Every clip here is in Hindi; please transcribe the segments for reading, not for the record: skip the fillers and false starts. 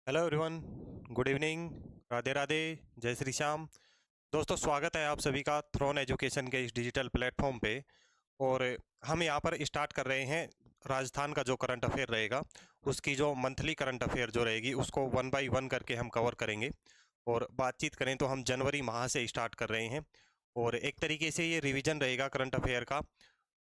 Hello everyone. Good evening. Radhe Radhe. जय श्री श्याम। दोस्तों, स्वागत है आप सभी का थ्रोन एजुकेशन के इस डिजिटल प्लेटफॉर्म पे। और हम यहाँ पर स्टार्ट कर रहे हैं राजस्थान का जो करंट अफेयर रहेगा, उसकी जो मंथली करंट अफेयर जो रहेगी उसको वन बाय वन करके हम कवर करेंगे। और बातचीत करें तो हम जनवरी माह से स्टार्ट कर रहे हैं, और एक तरीके से ये रिवीजन रहेगा करंट अफेयर का।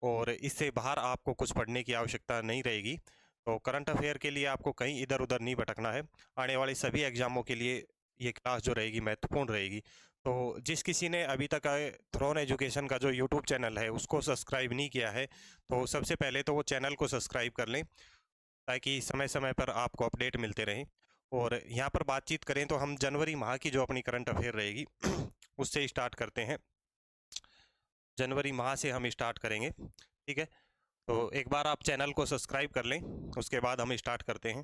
और इससे बाहर आपको कुछ पढ़ने की आवश्यकता नहीं रहेगी। तो करंट अफेयर के लिए आपको कहीं इधर उधर नहीं भटकना है। आने वाले सभी एग्जामों के लिए ये क्लास जो रहेगी महत्वपूर्ण रहेगी। तो जिस किसी ने अभी तक थ्रोन एजुकेशन का जो यूट्यूब चैनल है उसको सब्सक्राइब नहीं किया है, तो सबसे पहले तो वो चैनल को सब्सक्राइब कर लें, ताकि समय समय पर आपको अपडेट मिलते रहें। और यहाँ पर बातचीत करें तो हम जनवरी माह की जो अपनी करंट अफेयर रहेगी उससे स्टार्ट करते हैं। जनवरी माह से हम स्टार्ट करेंगे, ठीक है। तो एक बार आप चैनल को सब्सक्राइब कर लें, उसके बाद हम स्टार्ट करते हैं।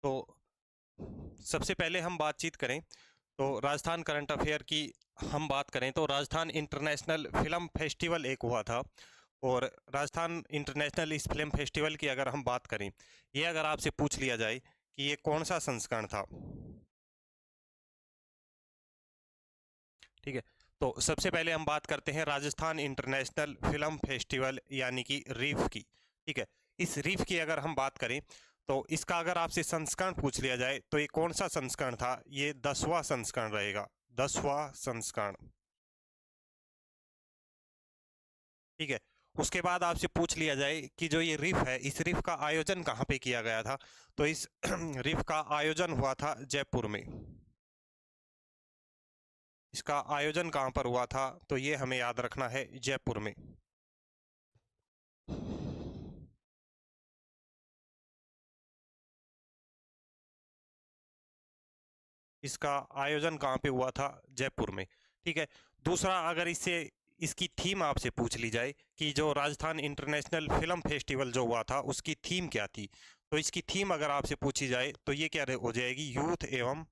तो सबसे पहले हम बातचीत करें तो राजस्थान करंट अफेयर की हम बात करें तो राजस्थान इंटरनेशनल फिल्म फेस्टिवल एक हुआ था। और राजस्थान इंटरनेशनल इस फिल्म फेस्टिवल की अगर हम बात करें, ये अगर आपसे पूछ लिया जाए कि ये कौन सा संस्करण था, ठीक है। तो सबसे पहले हम बात करते हैं राजस्थान इंटरनेशनल फिल्म फेस्टिवल यानी कि रीफ की, ठीक है। इस रीफ की अगर हम बात करें तो इसका अगर आपसे संस्करण पूछ लिया जाए तो ये कौन सा संस्करण था, ये 10वां संस्करण रहेगा। 10वां संस्करण, ठीक है। उसके बाद आपसे पूछ लिया जाए कि जो ये रीफ है, इस रीफ का आयोजन कहाँ पे किया गया था, तो इस रीफ का आयोजन हुआ था जयपुर में। इसका आयोजन कहाँ पर हुआ था, तो ये हमें याद रखना है, जयपुर में। इसका आयोजन कहाँ पे हुआ था, जयपुर में, ठीक है। दूसरा, अगर इससे इसकी थीम आपसे पूछ ली जाए कि जो राजस्थान इंटरनेशनल फिल्म फेस्टिवल जो हुआ था उसकी थीम क्या थी, तो इसकी थीम अगर आपसे पूछी जाए तो ये क्या हो जाएगी, यूथ एवं,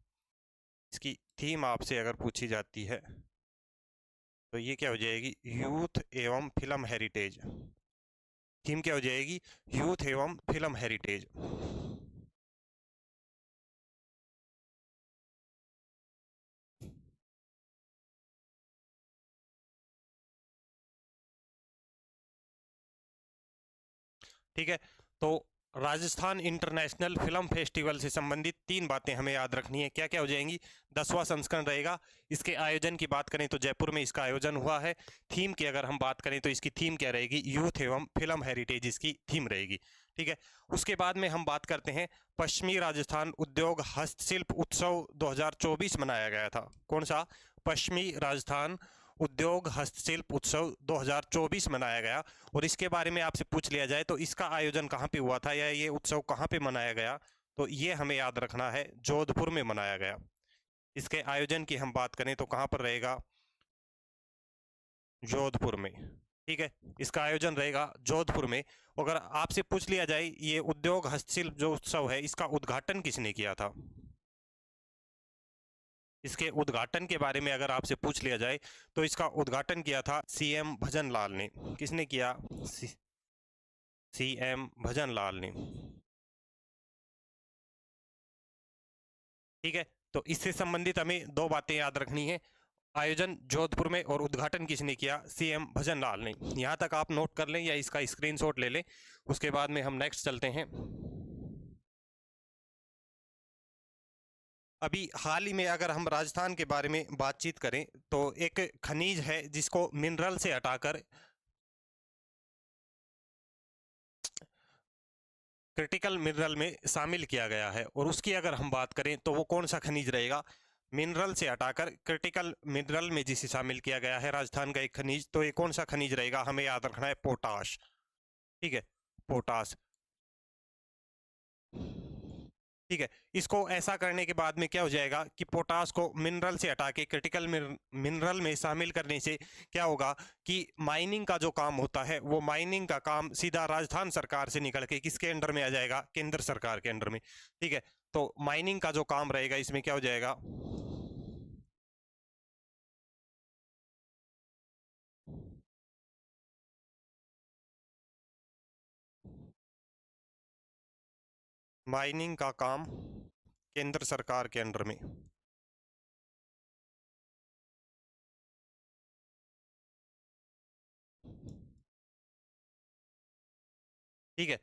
इसकी थीम आपसे अगर पूछी जाती है तो ये क्या हो जाएगी, यूथ एवं फिल्म हेरिटेज। थीम क्या हो जाएगी, यूथ एवं फिल्म हेरिटेज। ठीक है। तो राजस्थान इंटरनेशनल फिल्म फेस्टिवल से संबंधित तीन बातें हमें याद रखनी है, क्या क्या हो जाएंगी। 10वां संस्करण रहेगा। इसके आयोजन की बात करें तो जयपुर में इसका आयोजन हुआ है। थीम की अगर हम बात करें तो इसकी थीम क्या रहेगी, यूथ एवं फिल्म हेरिटेज इसकी थीम रहेगी, ठीक है। उसके बाद में हम बात करते हैं, पश्चिमी राजस्थान उद्योग हस्तशिल्प उत्सव 2024 मनाया गया था। कौन सा, पश्चिमी राजस्थान उद्योग हस्तशिल्प उत्सव 2024 मनाया गया। और इसके बारे में आपसे पूछ लिया जाए तो इसका आयोजन कहाँ पे हुआ था या ये उत्सव कहाँ पे मनाया गया, तो ये हमें याद रखना है, जोधपुर में मनाया गया। इसके आयोजन की हम बात करें तो कहाँ पर रहेगा, जोधपुर में, ठीक है। इसका आयोजन रहेगा जोधपुर में। अगर आपसे पूछ लिया जाए ये उद्योग हस्तशिल्प जो उत्सव है इसका उद्घाटन किसने किया था, इसके उद्घाटन के बारे में अगर आपसे पूछ लिया जाए तो इसका उद्घाटन किया था सीएम भजन लाल ने। किसने किया, सीएम भजन लाल ने, ठीक है। तो इससे संबंधित हमें दो बातें याद रखनी है, आयोजन जोधपुर में और उद्घाटन किसने किया, सीएम भजन लाल ने। यहाँ तक आप नोट कर लें या इसका स्क्रीनशॉट ले लें। उसके बाद में हम नेक्स्ट चलते हैं। अभी हाल ही में अगर हम राजस्थान के बारे में बातचीत करें तो एक खनिज है जिसको मिनरल से हटाकर क्रिटिकल मिनरल में शामिल किया गया है, और उसकी अगर हम बात करें तो वो कौन सा खनिज रहेगा, मिनरल से हटाकर क्रिटिकल मिनरल में जिसे शामिल किया गया है राजस्थान का एक खनिज, तो ये कौन सा खनिज रहेगा, हमें याद रखना है, पोटाश, ठीक है। पोटाश, ठीक है। इसको ऐसा करने के बाद में क्या हो जाएगा कि पोटाश को मिनरल से हटा के क्रिटिकल मिनरल में शामिल करने से क्या होगा कि माइनिंग का जो काम होता है वो माइनिंग का काम सीधा राजस्थान सरकार से निकल के किसके अंडर में आ जाएगा, केंद्र सरकार के अंडर में, ठीक है। तो माइनिंग का जो काम रहेगा इसमें क्या हो जाएगा, माइनिंग का काम केंद्र सरकार के अंडर में। ठीक है,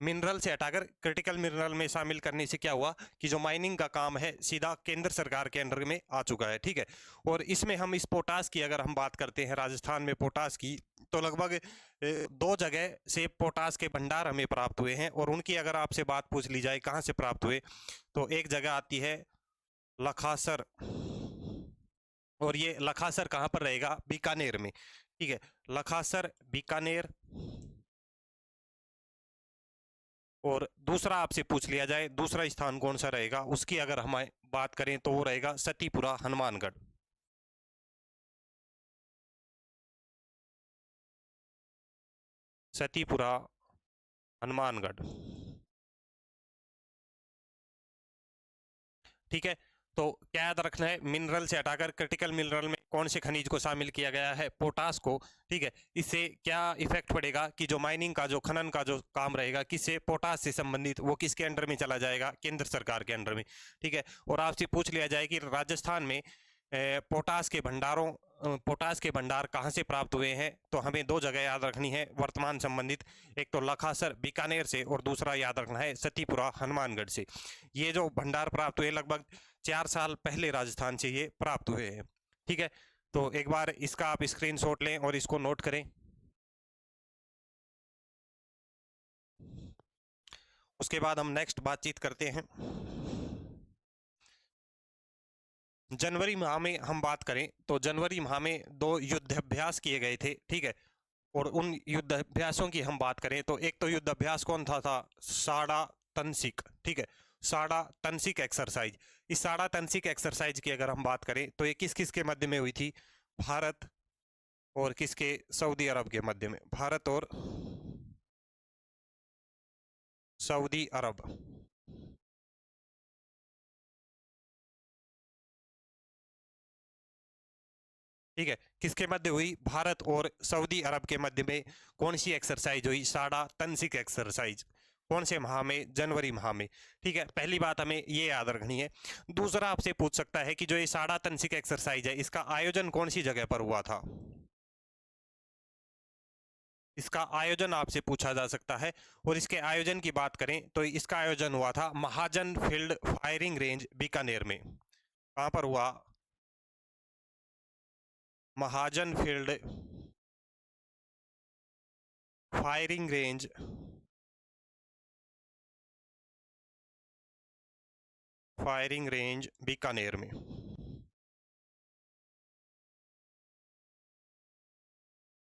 मिनरल से हटाकर क्रिटिकल मिनरल में शामिल करने से क्या हुआ कि जो माइनिंग का काम है सीधा केंद्र सरकार के अंडर में आ चुका है। ठीक है, और इसमें हम इस पोटास की अगर हम बात करते हैं राजस्थान में पोटास की, तो लगभग 2 जगह से पोटास के भंडार हमें प्राप्त हुए हैं। और उनकी अगर आपसे बात पूछ ली जाए कहाँ से प्राप्त हुए, तो एक जगह आती है लखासर, और ये लखासर कहाँ पर रहेगा, बीकानेर में। ठीक है, लखासर बीकानेर। और दूसरा आपसे पूछ लिया जाए दूसरा स्थान कौन सा रहेगा, उसकी अगर हम बात करें तो वो रहेगा सतीपुरा हनुमानगढ़। सतीपुरा हनुमानगढ़। ठीक है, तो क्या याद रखना है, मिनरल से हटाकर क्रिटिकल मिनरल में कौन से खनिज को शामिल किया गया है, पोटास को। ठीक है, इससे क्या इफेक्ट पड़ेगा कि जो माइनिंग का जो खनन का जो काम रहेगा किससे, पोटास से संबंधित, वो किसके अंडर में चला जाएगा, केंद्र सरकार के अंडर में। ठीक है, और आपसे पूछ लिया जाए कि राजस्थान में पोटास के भंडारों पोटास के भंडार कहाँ से प्राप्त हुए हैं, तो हमें 2 जगह याद रखनी है वर्तमान संबंधित। एक तो लखासर बीकानेर से, और दूसरा याद रखना है सतीपुरा हनुमानगढ़ से। ये जो भंडार प्राप्त हुए लगभग 4 साल पहले राजस्थान से ये प्राप्त हुए हैं। ठीक है, तो एक बार इसका आप स्क्रीनशॉट लें और इसको नोट करें। उसके बाद हम नेक्स्ट बातचीत करते हैं। जनवरी माह में हम बात करें तो जनवरी माह में 2 युद्धाभ्यास किए गए थे। ठीक है, और उन युद्धाभ्यासों की हम बात करें तो एक तो युद्धाभ्यास कौन था साड़ा तनसिक। ठीक है, साड़ा तनसिक एक्सरसाइज। इस साड़ा तनसिक एक्सरसाइज की अगर हम बात करें तो ये किस किस के मध्य में हुई थी, भारत और किसके, सऊदी अरब के मध्य में, भारत और सऊदी अरब। ठीक है, किसके मध्य हुई, भारत और सऊदी अरब के मध्य में कौन सी एक्सरसाइज हुई, साड़ा तनसिक एक्सरसाइज। कौन से माह में, जनवरी माह में। ठीक है, पहली बात हमें ये याद रखनी है। दूसरा आपसे पूछ सकता है कि जो ये साड़ा तनसिक एक्सरसाइज है इसका आयोजन कौन सी जगह पर हुआ था। इसका आयोजन आपसे पूछा जा सकता है, और इसके आयोजन की बात करें तो इसका आयोजन हुआ था महाजन फील्ड फायरिंग रेंज बीकानेर में। कहाँ पर हुआ, महाजन फील्ड फायरिंग रेंज बीकानेर में।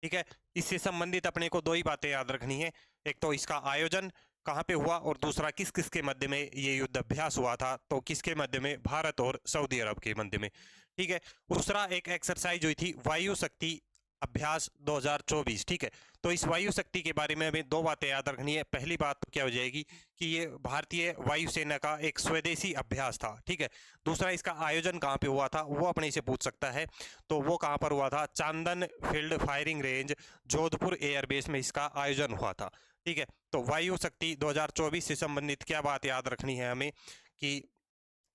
ठीक है, इससे संबंधित अपने को 2 ही बातें याद रखनी है। एक तो इसका आयोजन कहाँ पे हुआ, और दूसरा किस किस के मध्य में ये युद्ध अभ्यास हुआ था, तो किसके मध्य में, भारत और सऊदी अरब के मध्य में। ठीक है, दूसरा एक एक्सरसाइज हुई थी वायु शक्ति अभ्यास 2024। ठीक है, तो इस वायु शक्ति के बारे में हमें 2 बातें याद रखनी है। पहली बात तो क्या हो जाएगी कि ये भारतीय वायुसेना का एक स्वदेशी अभ्यास था। ठीक है, दूसरा इसका आयोजन कहाँ पे हुआ था वो अपने से पूछ सकता है, तो वो कहाँ पर हुआ था, Chandan field firing range Jodhpur airbase में इसका आयोजन हुआ था। ठीक है, तो वायु शक्ति 2024 से संबंधित क्या बात याद रखनी है हमें कि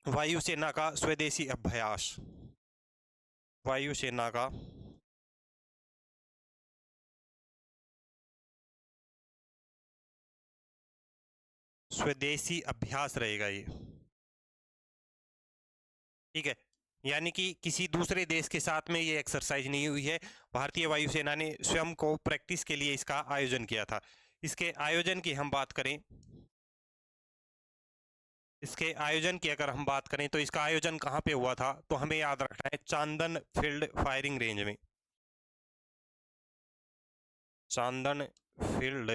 वायुसेना का स्वदेशी अभ्यास, वायुसेना का स्वदेशी अभ्यास रहेगा ये। ठीक है, यानी कि किसी दूसरे देश के साथ में ये एक्सरसाइज नहीं हुई है, भारतीय वायुसेना ने स्वयं को प्रैक्टिस के लिए इसका आयोजन किया था। इसके आयोजन की हम बात करें, इसके आयोजन की अगर हम बात करें तो इसका आयोजन कहाँ पे हुआ था, तो हमें याद रखना है चांदन फील्ड फायरिंग रेंज में। चांदन फील्ड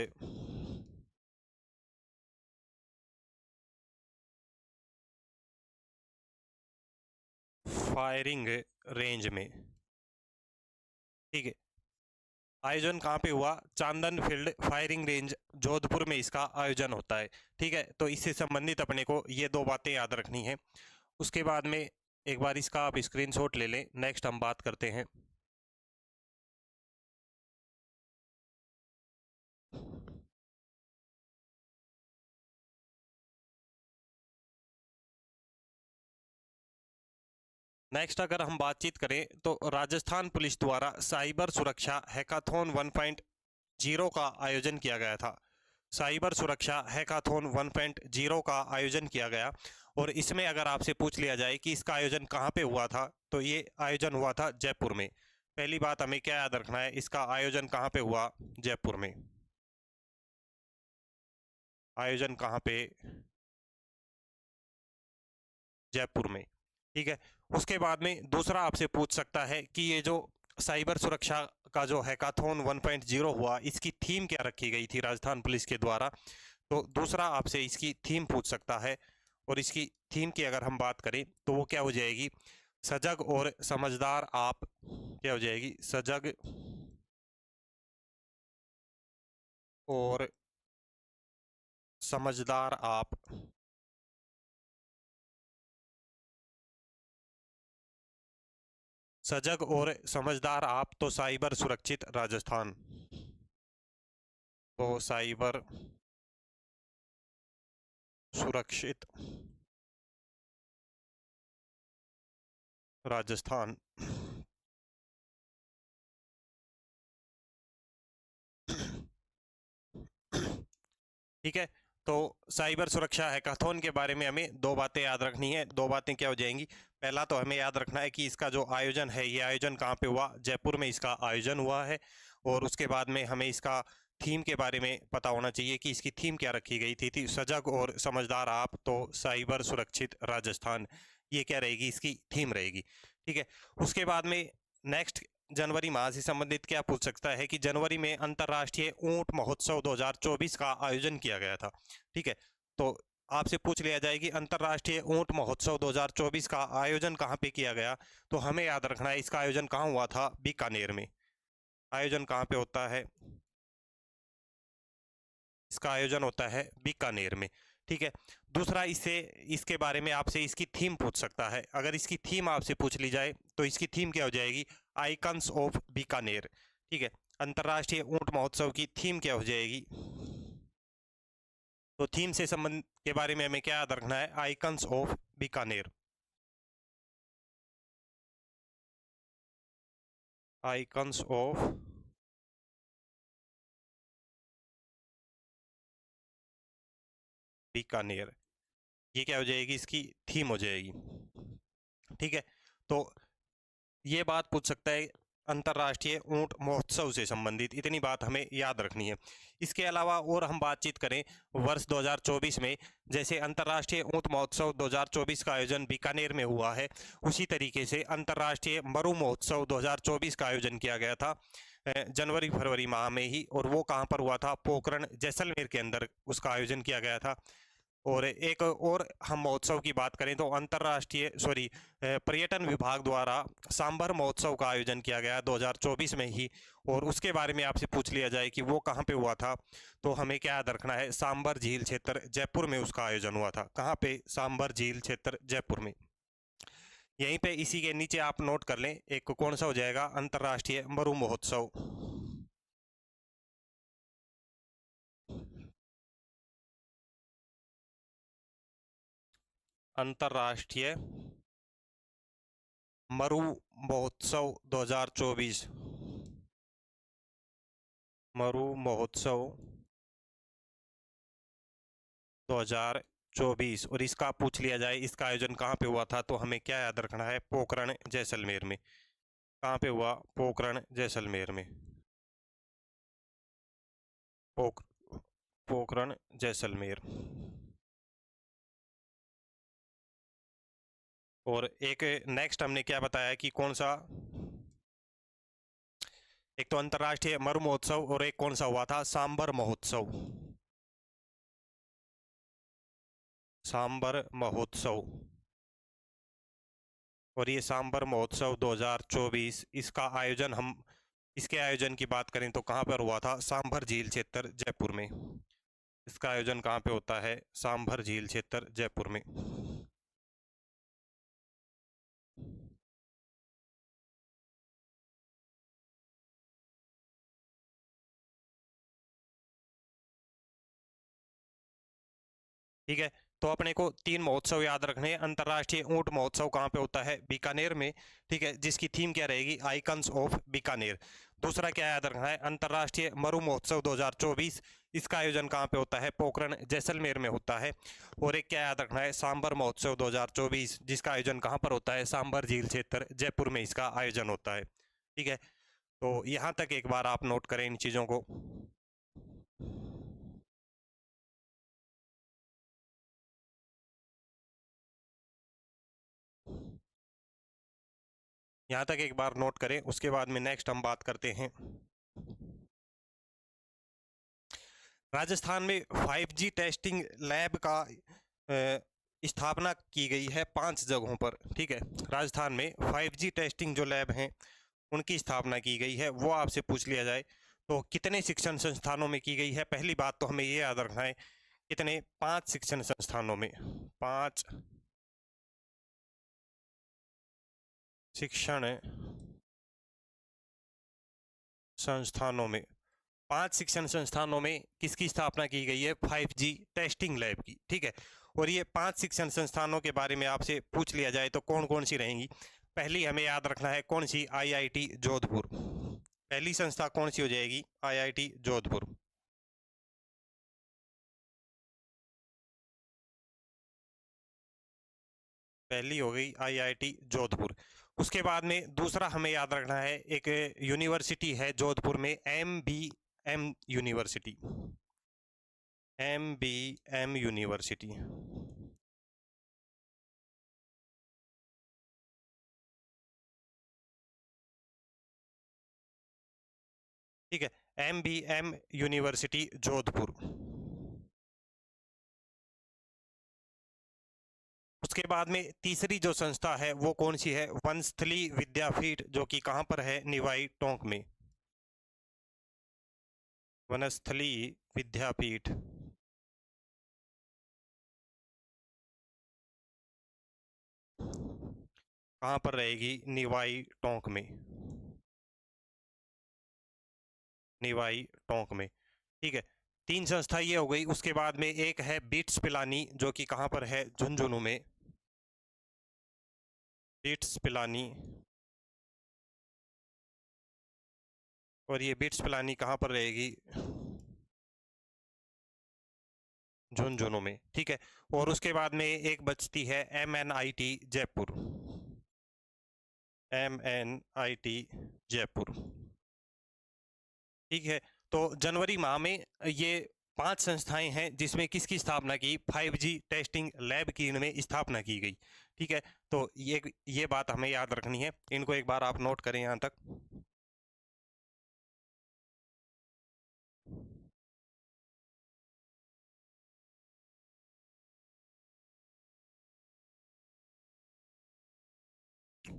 फायरिंग रेंज में। ठीक है, आयोजन कहाँ पे हुआ, चांदन फील्ड फायरिंग रेंज जोधपुर में इसका आयोजन होता है। ठीक है, तो इससे संबंधित अपने को ये 2 बातें याद रखनी है। उसके बाद में एक बार इसका आप स्क्रीनशॉट ले लें, नेक्स्ट हम बात करते हैं। नेक्स्ट अगर हम बातचीत करें तो राजस्थान पुलिस द्वारा साइबर सुरक्षा हैकाथॉन 1.0 का आयोजन किया गया था। साइबर सुरक्षा हैकाथॉन 1.0 का आयोजन किया गया, और इसमें अगर आपसे पूछ लिया जाए कि इसका आयोजन कहाँ पे हुआ था, तो ये आयोजन हुआ था जयपुर में। पहली बात हमें क्या याद रखना है, इसका आयोजन कहाँ पे हुआ? जयपुर में। आयोजन कहाँ पे? जयपुर में। ठीक है। उसके बाद में दूसरा आपसे पूछ सकता है कि ये जो साइबर सुरक्षा का जो हैकाथॉन 1.0 हुआ, इसकी थीम क्या रखी गई थी राजस्थान पुलिस के द्वारा? तो दूसरा आपसे इसकी थीम पूछ सकता है, और इसकी थीम की अगर हम बात करें तो वो क्या हो जाएगी? सजग और समझदार आप। क्या हो जाएगी? सजग और समझदार आप। सजग और समझदार आप तो साइबर सुरक्षित राजस्थान। तो साइबर सुरक्षित राजस्थान। ठीक है। तो साइबर सुरक्षा हैकाथॉन के बारे में हमें दो बातें याद रखनी है। दो बातें क्या हो जाएंगी? पहला तो हमें याद रखना है कि इसका जो आयोजन है, ये आयोजन कहाँ पे हुआ? जयपुर में इसका आयोजन हुआ है। और उसके बाद में हमें इसका थीम के बारे में पता होना चाहिए कि इसकी थीम क्या रखी गई थी सजग और समझदार आप तो साइबर सुरक्षित राजस्थान। ये क्या रहेगी? इसकी थीम रहेगी। ठीक है। उसके बाद में नेक्स्ट, जनवरी माह से संबंधित क्या पूछ सकता है कि जनवरी में अंतर्राष्ट्रीय ऊंट महोत्सव 2024 का आयोजन किया गया था। ठीक है। तो आपसे पूछ लिया जाए कि अंतर्राष्ट्रीय ऊंट महोत्सव 2024 का आयोजन कहाँ पे किया गया, तो हमें याद रखना है इसका आयोजन कहाँ हुआ था? बीकानेर में। आयोजन कहाँ पे होता है? इसका आयोजन होता है बीकानेर में। ठीक है। दूसरा, इससे इसके बारे में आपसे इसकी थीम पूछ सकता है। अगर इसकी थीम आपसे पूछ ली जाए तो इसकी थीम क्या हो जाएगी? Icons of Bikaner. ठीक है। अंतर्राष्ट्रीय ऊंट महोत्सव की थीम क्या हो जाएगी? तो थीम से संबंध के बारे में हमें क्या याद रखना है? Icons of Bikaner. Icons of Bikaner. ये क्या हो जाएगी? इसकी थीम हो जाएगी। ठीक है। तो ये बात पूछ सकता है अंतर्राष्ट्रीय ऊंट महोत्सव से संबंधित, इतनी बात हमें याद रखनी है। इसके अलावा और हम बातचीत करें वर्ष 2024 में, जैसे अंतर्राष्ट्रीय ऊंट महोत्सव 2024 का आयोजन बीकानेर में हुआ है, उसी तरीके से अंतर्राष्ट्रीय मरु महोत्सव 2024 का आयोजन किया गया था जनवरी फरवरी माह में ही। और वो कहाँ पर हुआ था? पोखरण जैसलमेर के अंदर उसका आयोजन किया गया था। और एक और हम महोत्सव की बात करें तो अंतर्राष्ट्रीय पर्यटन विभाग द्वारा सांबर महोत्सव का आयोजन किया गया 2024 में ही। और उसके बारे में आपसे पूछ लिया जाए कि वो कहाँ पे हुआ था, तो हमें क्या याद रखना है? सांबर झील क्षेत्र जयपुर में उसका आयोजन हुआ था। कहाँ पे? सांबर झील क्षेत्र जयपुर में। यहीं पे इसी के नीचे आप नोट कर लें, एक कौन सा हो जाएगा? अंतर्राष्ट्रीय मरु महोत्सव। अंतर्राष्ट्रीय मरु महोत्सव 2024। मरु महोत्सव 2024। और इसका पूछ लिया जाए इसका आयोजन कहाँ पे हुआ था, तो हमें क्या याद रखना है? पोखरण जैसलमेर में। कहाँ पे हुआ? पोखरण जैसलमेर में। पोख पोखरण जैसलमेर। और एक नेक्स्ट हमने क्या बताया कि कौन सा? एक तो अंतर्राष्ट्रीय मरु महोत्सव, और एक कौन सा हुआ था? सांबर महोत्सव। सांबर महोत्सव। और ये सांबर महोत्सव 2024, इसका आयोजन हम इसके आयोजन की बात करें तो कहाँ पर हुआ था? सांभर झील क्षेत्र जयपुर में। इसका आयोजन कहाँ पे होता है? सांभर झील क्षेत्र जयपुर में। ठीक है। तो अपने को 3 महोत्सव याद रखने हैं। अंतर्राष्ट्रीय ऊंट महोत्सव कहाँ पे होता है? बीकानेर में, ठीक है, जिसकी थीम क्या रहेगी? Icons of Bikaner. दूसरा क्या याद रखना है? अंतर्राष्ट्रीय मरु महोत्सव 2024, इसका आयोजन कहाँ पे होता है? पोखरण जैसलमेर में होता है। और एक क्या याद रखना है? सांबर महोत्सव 2024, जिसका आयोजन कहाँ पर होता है? सांबर झील क्षेत्र जयपुर में इसका आयोजन होता है। ठीक है, तो यहाँ तक एक बार आप नोट करें इन चीज़ों को। यहाँ तक एक बार नोट करें, उसके बाद में नेक्स्ट हम बात करते हैं। राजस्थान में 5G टेस्टिंग लैब का स्थापना की गई है 5 जगहों पर। ठीक है, राजस्थान में 5G टेस्टिंग जो लैब हैं उनकी स्थापना की गई है। वो आपसे पूछ लिया जाए तो कितने शिक्षण संस्थानों में की गई है? पहली बात तो हमें ये याद रखना है, कितने? 5 शिक्षण संस्थानों में। 5 शिक्षण संस्थानों में, 5 शिक्षण संस्थानों में किसकी स्थापना की गई है? 5G टेस्टिंग लैब की। ठीक है, और ये 5 शिक्षण संस्थानों के बारे में आपसे पूछ लिया जाए तो कौन कौन सी रहेंगी? पहली हमें याद रखना है कौन सी? IIT जोधपुर। पहली संस्था कौन सी हो जाएगी? IIT जोधपुर। पहली हो गई IIT जोधपुर। उसके बाद में दूसरा हमें याद रखना है, एक यूनिवर्सिटी है जोधपुर में, MBM यूनिवर्सिटी। MBM university. ठीक है, MBM यूनिवर्सिटी जोधपुर। उसके बाद में तीसरी जो संस्था है वो कौन सी है? वनस्थली विद्यापीठ, जो कि कहाँ पर है? निवाई टोंक में। वनस्थली विद्यापीठ कहाँ पर रहेगी? निवाई टोंक में। निवाई टोंक में। ठीक है, 3 संस्था ये हो गई। उसके बाद में एक है बिट्स पिलानी, जो कि कहाँ पर है? झुंझुनू में। बिट्स पिलानी, और ये बिट्स पिलानी कहाँ पर रहेगी? झुंझुनू में। ठीक है, और उसके बाद में एक बचती है MNIT जयपुर। MNIT जयपुर। ठीक है, तो जनवरी माह में ये 5 संस्थाएं हैं जिसमें किसकी स्थापना की? 5G टेस्टिंग लैब की इनमें स्थापना की गई। ठीक है, तो ये बात हमें याद रखनी है, इनको एक बार आप नोट करें यहाँ तक।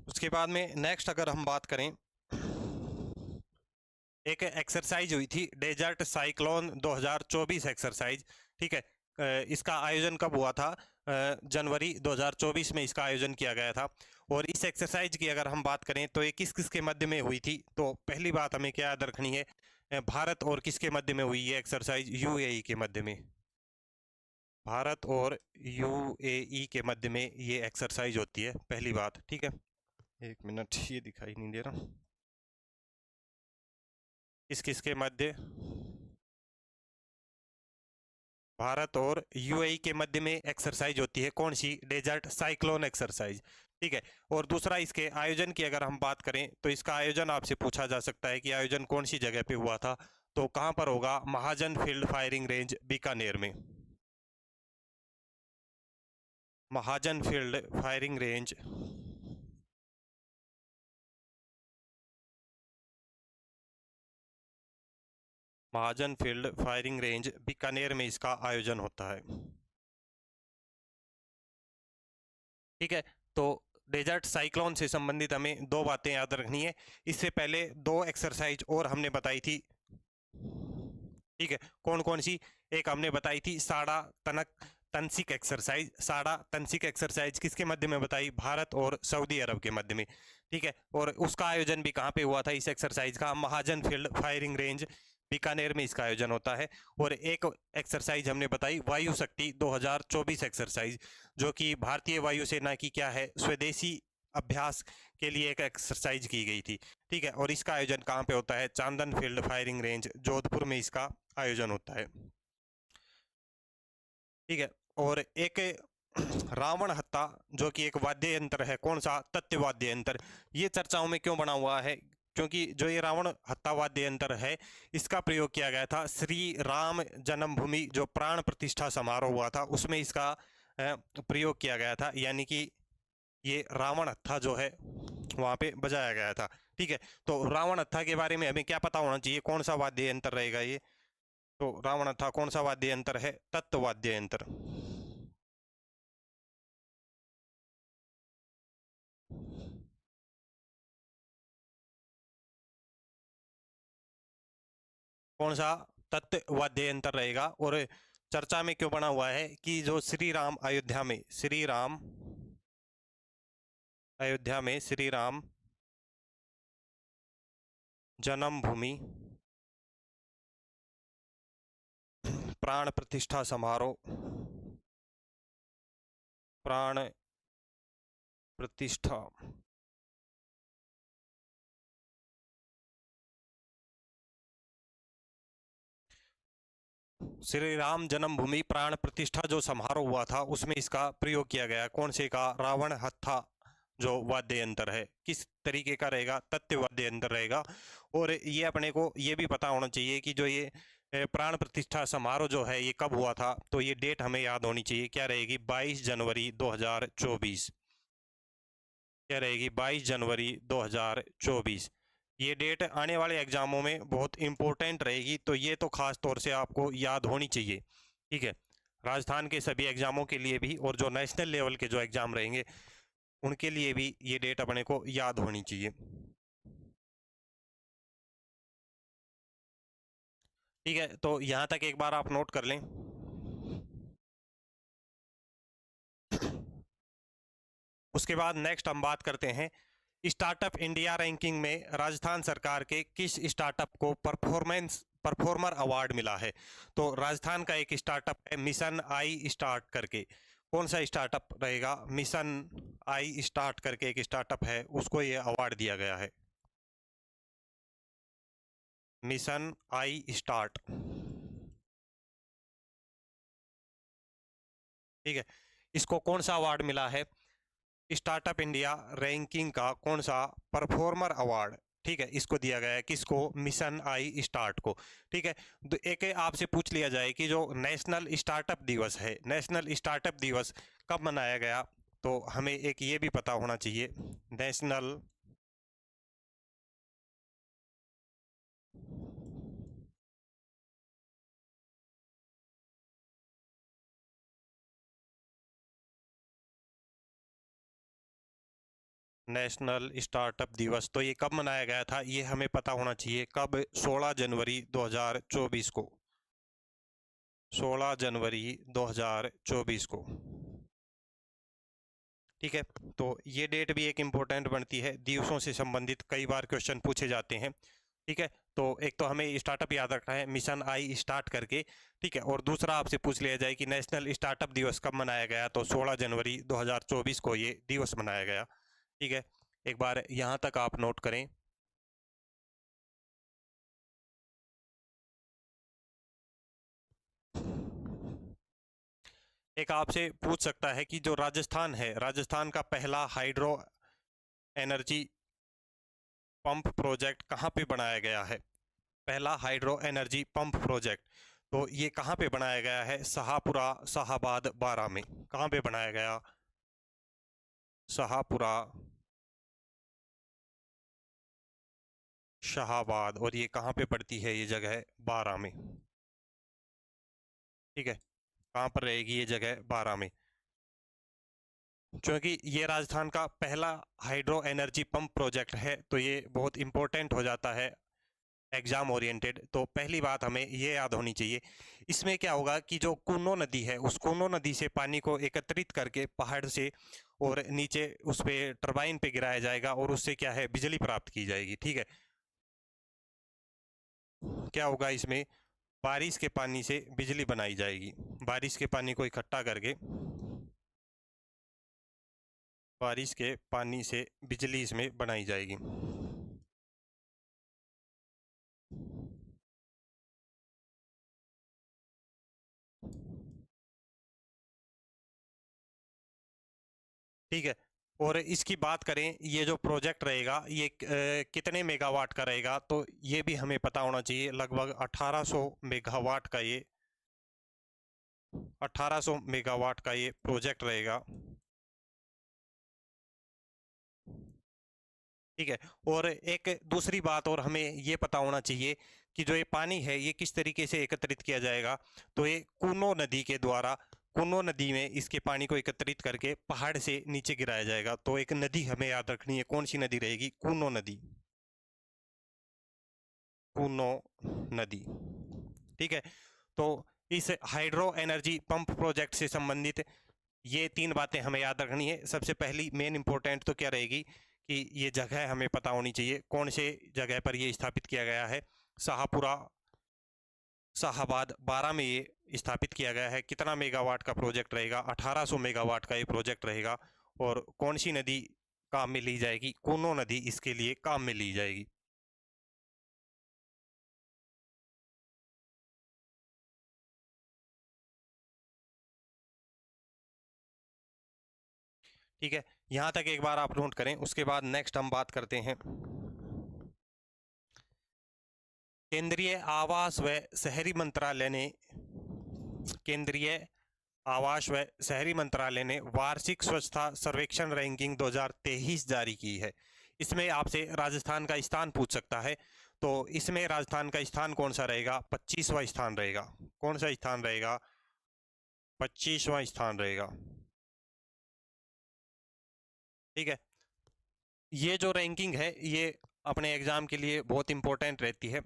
उसके बाद में नेक्स्ट अगर हम बात करें, एक एक्सरसाइज हुई थी डेजर्ट साइक्लोन 2024 एक्सरसाइज। ठीक है, इसका आयोजन कब हुआ था? जनवरी 2024 में इसका आयोजन किया गया था। और इस एक्सरसाइज की अगर हम बात करें तो ये किस किस के मध्य में हुई थी? तो पहली बात हमें क्या याद रखनी है? भारत और किसके मध्य में हुई ये एक्सरसाइज? UAE के मध्य में। भारत और UAE के मध्य में ये एक्सरसाइज होती है, पहली बात। ठीक है, एक मिनट, ये दिखाई नहीं दे रहा। किस किस के मध्य? भारत और UAE के मध्य में एक्सरसाइज होती है, कौन सी? Desert cyclone exercise. ठीक है, और दूसरा इसके आयोजन की अगर हम बात करें तो इसका आयोजन आपसे पूछा जा सकता है कि आयोजन कौन सी जगह पे हुआ था? तो कहाँ पर होगा? महाजन फील्ड फायरिंग रेंज बीकानेर में। महाजन फील्ड फायरिंग रेंज महाजन फील्ड फायरिंग रेंज बीकानेर में इसका आयोजन होता है। ठीक है, तो डेजर्ट साइक्लोन से संबंधित हमें 2 बातें याद रखनी है। इससे पहले 2 एक्सरसाइज और हमने बताई थी। ठीक है, कौन कौन सी? एक हमने बताई थी साड़ा तनक तनसिक एक्सरसाइज। साड़ा तनसिक एक्सरसाइज किसके मध्य में बताई? भारत और सऊदी अरब के मध्य में। ठीक है, और उसका आयोजन भी कहाँ पे हुआ था इस एक्सरसाइज का? महाजन फील्ड फायरिंग रेंज बीकानेर में इसका आयोजन होता है। और एक एक्सरसाइज हमने बताई वायु शक्ति 2024 एक्सरसाइज, जो कि भारतीय वायुसेना की क्या है, स्वदेशी अभ्यास के लिए एक एक्सरसाइज की गई थी। ठीक है, और इसका आयोजन कहाँ पे होता है? चांदन फील्ड फायरिंग रेंज, जोधपुर में इसका आयोजन होता है। ठीक है, और एक रावण हत्था, जो कि एक वाद्य यंत्र है, कौन सा? तत्व वाद्य यंत्र। ये चर्चाओं में क्यों बना हुआ है? क्योंकि जो ये रावण हत्था वाद्य यंत्र है, इसका प्रयोग किया गया था श्री राम जन्मभूमि जो प्राण प्रतिष्ठा समारोह हुआ था, उसमें इसका प्रयोग किया गया था। यानी कि ये रावण हत्था जो है वहाँ पे बजाया गया था। ठीक है, तो रावण हत्था के बारे में हमें क्या पता होना चाहिए? कौन सा वाद्य यंत्र रहेगा ये? तो रावण हत्था कौन सा वाद्य यंत्र है? तत्व वाद्य यंत्र। कौन सा तत्व वाद्य यंत्र रहेगा? और चर्चा में क्यों बना हुआ है कि जो श्री राम अयोध्या में, श्री राम अयोध्या में श्री राम जन्मभूमि प्राण प्रतिष्ठा समारोह, प्राण प्रतिष्ठा श्री राम जन्मभूमि प्राण प्रतिष्ठा जो समारोह हुआ था, उसमें इसका प्रयोग किया गया। कौन से का? रावण हत्था जो वाद्य यंत्र है, किस तरीके का रहेगा? तत्व वाद्य यंत्र रहेगा। और ये अपने को ये भी पता होना चाहिए कि जो ये प्राण प्रतिष्ठा समारोह जो है ये कब हुआ था, तो ये डेट हमें याद होनी चाहिए। क्या रहेगी? 22 जनवरी 2024। क्या रहेगी? 22 जनवरी 2024। ये डेट आने वाले एग्जामों में बहुत इंपॉर्टेंट रहेगी, तो ये तो खास तौर से आपको याद होनी चाहिए। ठीक है, राजस्थान के सभी एग्जामों के लिए भी, और जो नेशनल लेवल के जो एग्जाम रहेंगे उनके लिए भी ये डेट अपने को याद होनी चाहिए। ठीक है, तो यहाँ तक एक बार आप नोट कर लें। उसके बाद नेक्स्ट हम बात करते हैं स्टार्टअप इंडिया रैंकिंग में राजस्थान सरकार के किस स्टार्टअप को परफॉर्मर अवार्ड मिला है? तो राजस्थान का एक स्टार्टअप है मिशन आई स्टार्ट करके। कौन सा स्टार्टअप रहेगा? मिशन आई स्टार्ट करके एक स्टार्टअप है, उसको ये अवार्ड दिया गया है। Mission I start. ठीक है, इसको कौन सा अवार्ड मिला है? स्टार्टअप इंडिया रैंकिंग का कौन सा परफॉर्मर अवार्ड? ठीक है, इसको दिया गया है। किसको? मिशन आई स्टार्ट को। ठीक है, तो एक आपसे पूछ लिया जाए कि जो नेशनल स्टार्टअप दिवस है, नेशनल स्टार्टअप दिवस कब मनाया गया, तो हमें एक ये भी पता होना चाहिए। नेशनल नेशनल स्टार्टअप दिवस तो ये कब मनाया गया था, ये हमें पता होना चाहिए। कब? 16 जनवरी 2024 को। 16 जनवरी 2024 को। ठीक है, तो ये डेट भी एक इम्पोर्टेंट बनती है। दिवसों से संबंधित कई बार क्वेश्चन पूछे जाते हैं। ठीक है, तो एक तो हमें स्टार्टअप याद रखना है, मिशन आई स्टार्ट करके। ठीक है, और दूसरा आपसे पूछ लिया जाए कि नेशनल स्टार्टअप दिवस कब मनाया गया, तो 16 जनवरी 2024 को ये दिवस मनाया गया। ठीक है, एक बार यहाँ तक आप नोट करें। एक आपसे पूछ सकता है कि जो राजस्थान है, राजस्थान का पहला हाइड्रो एनर्जी पंप प्रोजेक्ट कहाँ पे बनाया गया है? पहला हाइड्रो एनर्जी पंप प्रोजेक्ट, तो ये कहाँ पे बनाया गया है? शाहपुरा शाहाबाद बारा में। कहाँ पे बनाया गया? शाहपुरा शाहाबाद। और ये कहाँ पे पड़ती है ये जगह? बारा में। ठीक है, कहाँ पर रहेगी ये जगह? बारा में। क्योंकि ये राजस्थान का पहला हाइड्रो एनर्जी पंप प्रोजेक्ट है, तो ये बहुत इंपॉर्टेंट हो जाता है एग्जाम ओरिएंटेड। तो पहली बात हमें ये याद होनी चाहिए। इसमें क्या होगा कि जो कूनो नदी है, उस कूनो नदी से पानी को एकत्रित करके पहाड़ से और नीचे उस पे टरबाइन पे गिराया जाएगा, और उससे क्या है, बिजली प्राप्त की जाएगी। ठीक है, क्या होगा इसमें, बारिश के पानी से बिजली बनाई जाएगी। बारिश के पानी को इकट्ठा करके बारिश के पानी से बिजली इसमें बनाई जाएगी। ठीक है। और इसकी बात करें, ये जो प्रोजेक्ट रहेगा ये कितने मेगावाट का रहेगा, तो ये भी हमें पता होना चाहिए। लगभग 1800 मेगावाट का ये 1800 मेगावाट का ये प्रोजेक्ट रहेगा। ठीक है। और एक दूसरी बात और हमें ये पता होना चाहिए कि जो ये पानी है ये किस तरीके से एकत्रित किया जाएगा। तो ये कूनो नदी के द्वारा, कूनो नदी में इसके पानी को एकत्रित करके पहाड़ से नीचे गिराया जाएगा। तो एक नदी हमें याद रखनी है, कौन सी नदी रहेगी, कूनो नदी, कूनो नदी। ठीक है। तो इस हाइड्रो एनर्जी पंप प्रोजेक्ट से संबंधित ये 3 बातें हमें याद रखनी है। सबसे पहली मेन इंपॉर्टेंट तो क्या रहेगी कि ये जगह हमें पता होनी चाहिए, कौन से जगह पर ये स्थापित किया गया है। शाहपुरा, शाहाबाद 12 में ये स्थापित किया गया है। कितना मेगावाट का प्रोजेक्ट रहेगा, 1800 मेगावाट का ये प्रोजेक्ट रहेगा। और कौन सी नदी काम में ली जाएगी, कूनो नदी इसके लिए काम में ली जाएगी। ठीक है। यहाँ तक एक बार आप नोट करें, उसके बाद नेक्स्ट हम बात करते हैं केंद्रीय आवास व शहरी मंत्रालय ने, केंद्रीय आवास व शहरी मंत्रालय ने वार्षिक स्वच्छता सर्वेक्षण रैंकिंग 2023 जारी की है। इसमें आपसे राजस्थान का स्थान पूछ सकता है। तो इसमें राजस्थान का स्थान कौन सा रहेगा, 25वां स्थान रहेगा। कौन सा स्थान रहेगा, 25वां स्थान रहेगा। ठीक है। ये जो रैंकिंग है ये अपने एग्जाम के लिए बहुत इंपॉर्टेंट रहती है।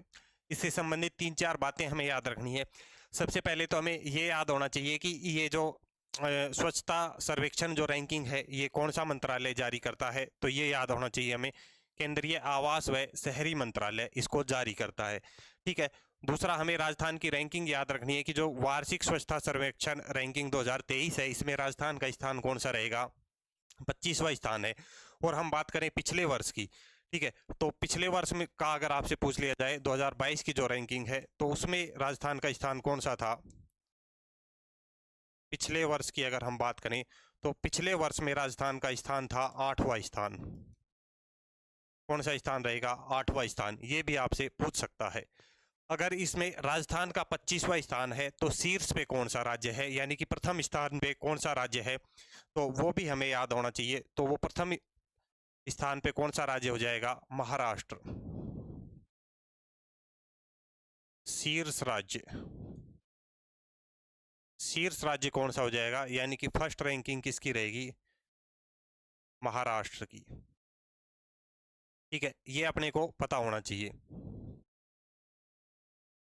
इससे संबंधित 3-4 बातें हमें याद रखनी है। सबसे पहले तो हमें ये याद होना चाहिए कि ये जो स्वच्छता सर्वेक्षण जो रैंकिंग है ये कौन सा मंत्रालय जारी करता है। तो ये याद होना चाहिए हमें, केंद्रीय आवास व शहरी मंत्रालय इसको जारी करता है। ठीक है। दूसरा, हमें राजस्थान की रैंकिंग याद रखनी है कि जो वार्षिक स्वच्छता सर्वेक्षण रैंकिंग 2023 है इसमें राजस्थान का स्थान कौन सा रहेगा, 25वां स्थान है। और हम बात करें पिछले वर्ष की, ठीक है, तो पिछले वर्ष में का अगर आपसे पूछ लिया जाए 2022 की जो रैंकिंग है तो उसमें राजस्थान का स्थान कौन सा था। पिछले वर्ष की अगर हम बात करें तो पिछले वर्ष में राजस्थान का स्थान था 8वां स्थान। कौन सा स्थान रहेगा, 8वां स्थान। ये भी आपसे पूछ सकता है। अगर इसमें राजस्थान का 25वां स्थान है तो शीर्ष पे कौन सा राज्य है, यानी कि प्रथम स्थान पे कौन सा राज्य है, तो वो भी हमें याद होना चाहिए। तो वो प्रथम स्थान पे कौन सा राज्य हो जाएगा, महाराष्ट्र। शीर्ष राज्य, शीर्ष राज्य कौन सा हो जाएगा, यानी कि फर्स्ट रैंकिंग किसकी रहेगी, महाराष्ट्र की। ठीक है, ये अपने को पता होना चाहिए।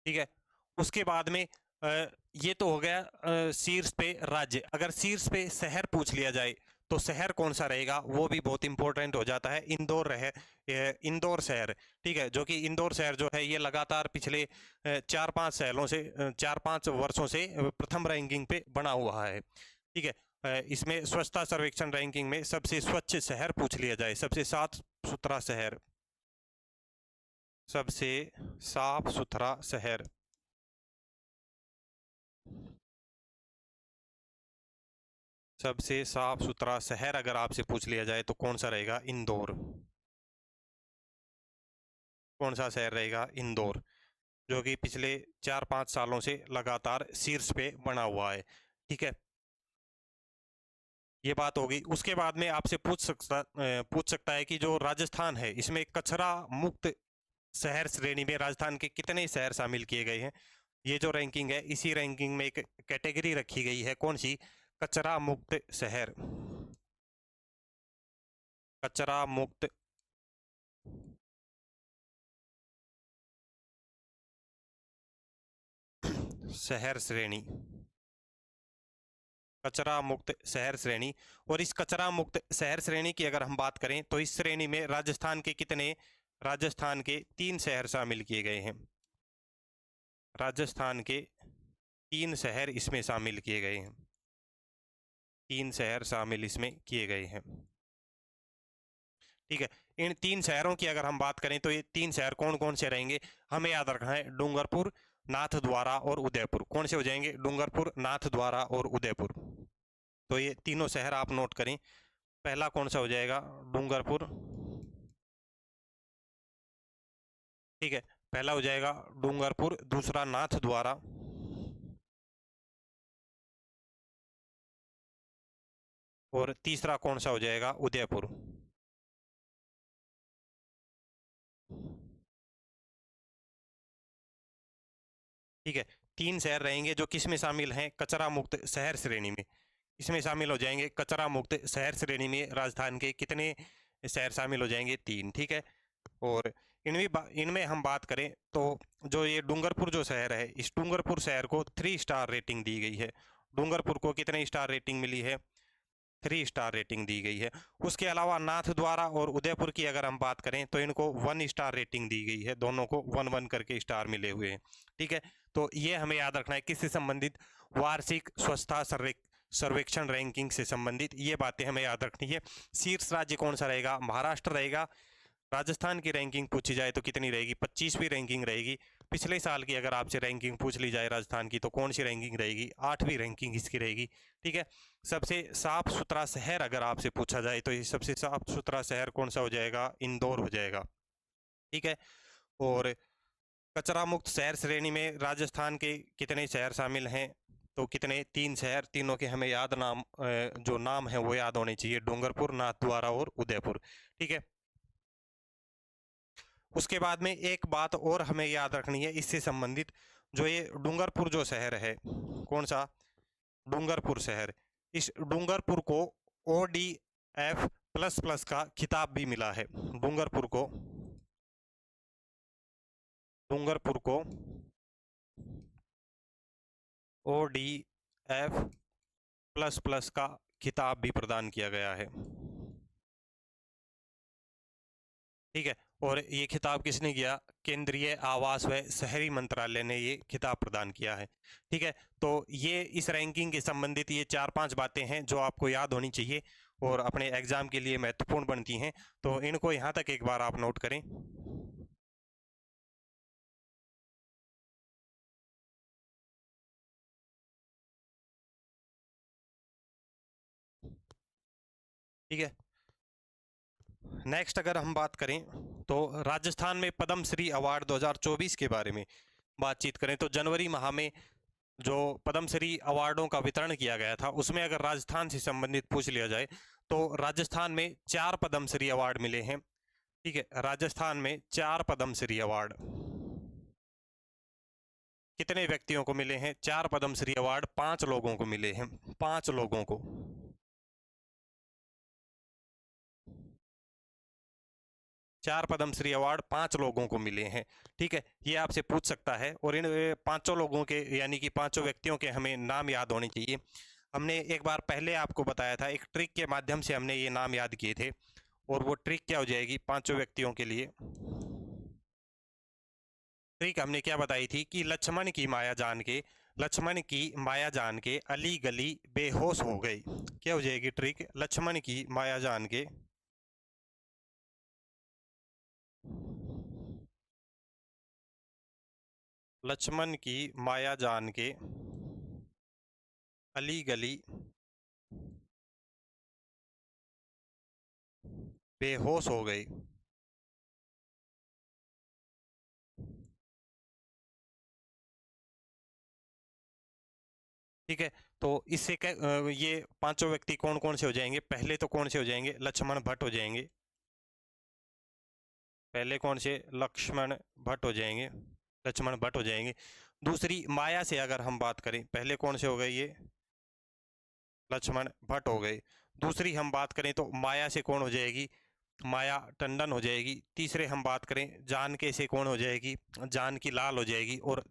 ठीक है। उसके बाद में ये तो हो गया शीर्ष पे राज्य। अगर शीर्ष पे शहर पूछ लिया जाए तो शहर कौन सा रहेगा, वो भी बहुत इंपॉर्टेंट हो जाता है। इंदौर रहे, इंदौर शहर। ठीक है, जो कि इंदौर शहर जो है ये लगातार पिछले 4-5 शहरों से 4-5 वर्षों से प्रथम रैंकिंग पे बना हुआ है। ठीक है। इसमें स्वच्छता सर्वेक्षण रैंकिंग में सबसे स्वच्छ शहर पूछ लिया जाए, सबसे साफ सुथरा शहर, सबसे साफ सुथरा शहर, सबसे साफ सुथरा शहर अगर आपसे पूछ लिया जाए तो कौन सा रहेगा, इंदौर। कौन सा शहर रहेगा, इंदौर, जो कि पिछले 4-5 सालों से लगातार शीर्ष पे बना हुआ है। ठीक है, ये बात होगी। उसके बाद में आपसे पूछ सकता है कि जो राजस्थान है इसमें कचरा मुक्त शहर श्रेणी में राजस्थान के कितने शहर शामिल किए गए हैं। ये जो रैंकिंग है इसी रैंकिंग में एक कैटेगरी रखी गई है, कौन सी, कचरा मुक्त शहर, कचरा मुक्त शहर श्रेणी, कचरा मुक्त शहर श्रेणी। और इस कचरा मुक्त शहर श्रेणी की अगर हम बात करें तो इस श्रेणी में राजस्थान के 3 शहर शामिल किए गए हैं। राजस्थान के 3 शहर इसमें शामिल किए गए हैं। 3 शहर शामिल इसमें किए गए हैं। ठीक है, इन 3 शहरों की अगर हम बात करें तो ये 3 शहर कौन कौन से रहेंगे, हमें याद रखना है। डूंगरपुर, नाथद्वारा और उदयपुर। कौन से हो जाएंगे? डूंगरपुर, नाथद्वारा और उदयपुर। तो ये तीनों शहर आप नोट करें। पहला कौन सा हो जाएगा? डूंगरपुर। ठीक है, पहला हो जाएगा डूंगरपुर, दूसरा नाथद्वारा, और तीसरा कौन सा हो जाएगा? उदयपुर। ठीक है, 3 शहर रहेंगे जो किस में शामिल हैं? कचरा मुक्त शहर श्रेणी में। इसमें शामिल हो जाएंगे कचरा मुक्त शहर श्रेणी में। राजस्थान के कितने शहर शामिल हो जाएंगे? 3। ठीक है, और इनमें हम बात करें तो जो ये डूंगरपुर जो शहर है, इस डूंगरपुर शहर को 3 स्टार रेटिंग दी गई है। डूंगरपुर को कितने स्टार रेटिंग मिली है? 3 स्टार रेटिंग दी गई है। उसके अलावा नाथद्वारा और उदयपुर की अगर हम बात करें तो इनको 1 स्टार रेटिंग दी गई है। दोनों को 1-1 करके स्टार मिले हुए हैं। ठीक है, तो ये हमें याद रखना है। किससे संबंधित? वार्षिक स्वच्छता सर्वेक्षण रैंकिंग से संबंधित ये बातें हमें याद रखनी है। शीर्ष राज्य कौन सा रहेगा? महाराष्ट्र रहेगा। राजस्थान की रैंकिंग पूछी जाए तो कितनी रहेगी? 25वीं रैंकिंग रहेगी। पिछले साल की अगर आपसे रैंकिंग पूछ ली जाए राजस्थान की तो कौन सी रैंकिंग रहेगी? 8वीं रैंकिंग इसकी रहेगी। ठीक है, सबसे साफ सुथरा शहर अगर आपसे पूछा जाए तो ये सबसे साफ सुथरा शहर कौन सा हो जाएगा? इंदौर हो जाएगा। ठीक है, और कचरा मुक्त शहर श्रेणी में राजस्थान के कितने शहर शामिल हैं? तो कितने? 3 शहर। तीनों के हमें याद जो नाम है वो याद होने चाहिए। डूंगरपुर, नाथद्वारा और उदयपुर। ठीक है, उसके बाद में एक बात और हमें याद रखनी है इससे संबंधित। जो ये डूंगरपुर जो शहर है, कौन सा? डूंगरपुर शहर। इस डूंगरपुर को ODF++ का खिताब भी मिला है। डूंगरपुर को ODF++ का खिताब भी प्रदान किया गया है। ठीक है, और ये खिताब किसने किया? केंद्रीय आवास व शहरी मंत्रालय ने ये खिताब प्रदान किया है। ठीक है, तो ये इस रैंकिंग के संबंधित ये 4-5 बातें हैं जो आपको याद होनी चाहिए और अपने एग्जाम के लिए महत्वपूर्ण बनती हैं। तो इनको यहाँ तक एक बार आप नोट करें। ठीक है, नेक्स्ट अगर हम बात करें तो राजस्थान में पद्मश्री अवार्ड 2024 के बारे में बातचीत करें तो जनवरी माह में जो पद्मश्री अवार्डों का वितरण किया गया था उसमें अगर राजस्थान से संबंधित पूछ लिया जाए तो राजस्थान में 4 पद्मश्री अवार्ड मिले हैं। ठीक है, राजस्थान में 4 पद्मश्री अवार्ड। कितने व्यक्तियों को मिले हैं? 4 पद्मश्री अवार्ड 5 लोगों को मिले हैं। 5 लोगों को। 4 पद्मश्री अवार्ड 5 लोगों को मिले हैं। ठीक है, ये आपसे पूछ सकता है और इन 5 लोगों के यानी कि 5 व्यक्तियों के हमें नाम याद होने चाहिए। हमने एक बार पहले आपको बताया था, एक ट्रिक के माध्यम से हमने ये नाम याद किए थे और वो ट्रिक क्या हो जाएगी 5 व्यक्तियों के लिए? ट्रिक हमने क्या बताई थी कि लक्ष्मण की माया जान के अली गली बेहोश हो गई। क्या हो जाएगी ट्रिक? लक्ष्मण की माया जान के अली गली बेहोश हो गई। ठीक है, तो इससे ये 5 व्यक्ति कौन कौन से हो जाएंगे? पहले तो कौन से हो जाएंगे? लक्ष्मण भट्ट हो जाएंगे। पहले कौन से? लक्ष्मण भट्ट हो जाएंगे। दूसरी माया से अगर हम बात करें, पहले कौन से हो गए? ये लक्ष्मण भट्ट हो गए। दूसरी हम बात करें तो माया से कौन हो जाएगी? माया टंडन हो जाएगी। तीसरे हम बात करें जानके से कौन हो जाएगी? जानकी लाल हो जाएगी। और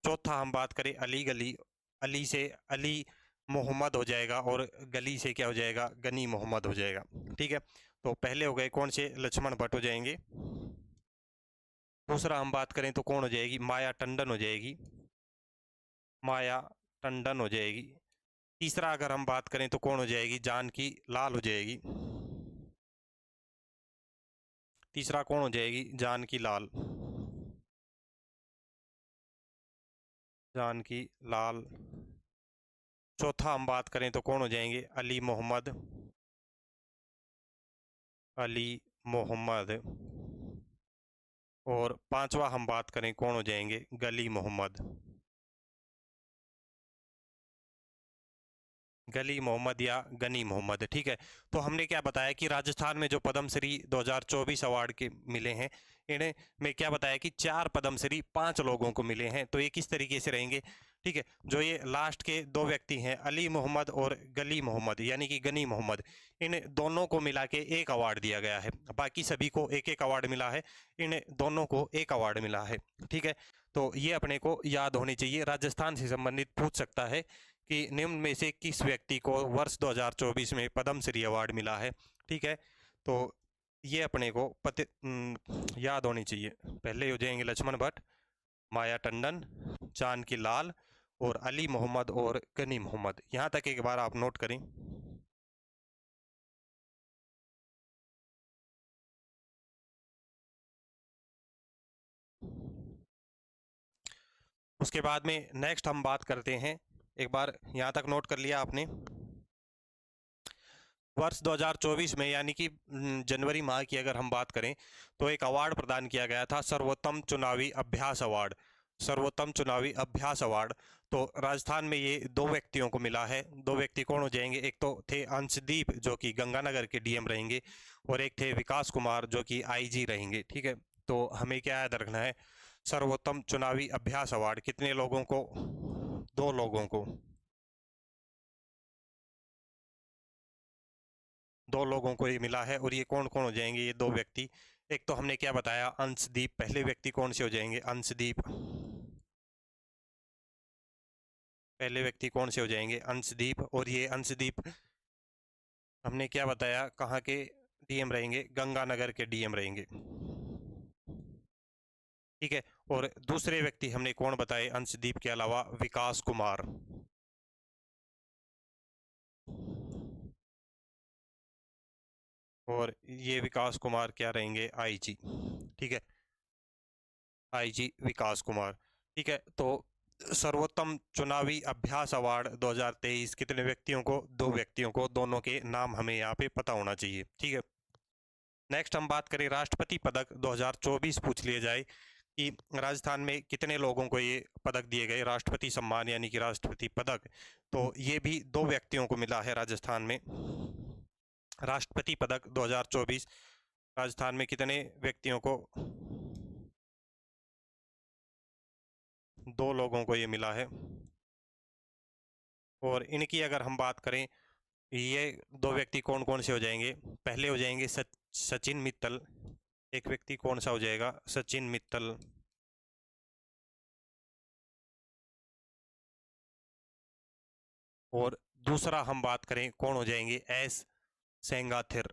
चौथा हम बात करें अली से अली मोहम्मद हो जाएगा और गली से क्या हो जाएगा? गनी मोहम्मद हो जाएगा। ठीक है, तो पहले हो गए कौन से? लक्ष्मण भट्ट हो जाएंगे। दूसरा हम बात करें तो कौन हो जाएगी, माया टंडन हो जाएगी, माया टंडन हो जाएगी। तीसरा अगर हम बात करें तो कौन हो जाएगी, जानकी लाल हो जाएगी। तीसरा कौन हो जाएगी, जानकी लाल, जानकी लाल। चौथा हम बात करें तो कौन हो जाएंगे, अली मोहम्मद, अली मोहम्मद। और पांचवा हम बात करें कौन हो जाएंगे, गली मोहम्मद, गली मोहम्मद या गनी मोहम्मद। ठीक है, तो हमने क्या बताया कि राजस्थान में जो पद्मश्री 2024 अवार्ड के मिले हैं, इन्हें में क्या बताया कि 4 पद्मश्री 5 लोगों को मिले हैं। तो ये किस तरीके से रहेंगे, ठीक है, जो ये लास्ट के 2 व्यक्ति हैं, अली मोहम्मद और गली मोहम्मद यानी कि गनी मोहम्मद, इन दोनों को मिला के एक अवार्ड दिया गया है। बाकी सभी को एक एक अवार्ड मिला है, इन दोनों को एक अवार्ड मिला है। ठीक है, तो ये अपने को याद होनी चाहिए। राजस्थान से संबंधित पूछ सकता है कि निम्न में से किस व्यक्ति को वर्ष 2024 में पद्मश्री अवार्ड मिला है। ठीक है, तो ये अपने को याद होनी चाहिए। पहले हो जाएंगे लक्ष्मण भट्ट, माया टंडन, जानकी लाल और अली मोहम्मद और गनी मोहम्मद। यहाँ तक एक बार आप नोट करें। उसके बाद में नेक्स्ट हम बात करते हैं, एक बार यहाँ तक नोट कर लिया आपने। वर्ष 2024 में यानी कि जनवरी माह की अगर हम बात करें तो एक अवार्ड प्रदान किया गया था, सर्वोत्तम चुनावी अभ्यास अवार्ड, सर्वोत्तम चुनावी अभ्यास अवार्ड। तो राजस्थान में ये 2 व्यक्तियों को मिला है। 2 व्यक्ति कौन हो जाएंगे, एक तो थे अंशदीप जो कि गंगानगर के डीएम रहेंगे, और एक थे विकास कुमार जो कि आईजी रहेंगे। ठीक है, तो हमें क्या याद रखना है, सर्वोत्तम चुनावी अभ्यास अवार्ड कितने लोगों को, 2 लोगों को, 2 लोगों को ये मिला है। और ये कौन कौन हो जाएंगे ये 2 व्यक्ति, एक तो हमने क्या बताया, अंशदीप। पहले व्यक्ति कौन से हो जाएंगे, अंशदीप, पहले व्यक्ति कौन से हो जाएंगे, अंशदीप। और ये अंशदीप हमने क्या बताया, कहाँ के डीएम रहेंगे, गंगानगर के डीएम रहेंगे। ठीक है, और दूसरे व्यक्ति हमने कौन बताए अंशदीप के अलावा, विकास कुमार, और ये विकास कुमार क्या रहेंगे, आईजी। ठीक है, आईजी विकास कुमार। ठीक है, तो सर्वोत्तम चुनावी अभ्यास अवार्ड 2023 कितने व्यक्तियों को, 2 व्यक्तियों को। दोनों के नाम हमें यहाँ पे पता होना चाहिए। ठीक है, नेक्स्ट हम बात करें राष्ट्रपति पदक 2024 पूछ लिया जाए कि राजस्थान में कितने लोगों को ये पदक दिए गए, राष्ट्रपति सम्मान यानी कि राष्ट्रपति पदक। तो ये भी 2 व्यक्तियों को मिला है राजस्थान में, राष्ट्रपति पदक 2024 राजस्थान में कितने व्यक्तियों को, 2 लोगों को ये मिला है। और इनकी अगर हम बात करें, ये 2 व्यक्ति कौन कौन से हो जाएंगे, पहले हो जाएंगे सचिन मित्तल, एक व्यक्ति कौन सा हो जाएगा, सचिन मित्तल। और दूसरा हम बात करें कौन हो जाएंगे, एस सेंगाथिर।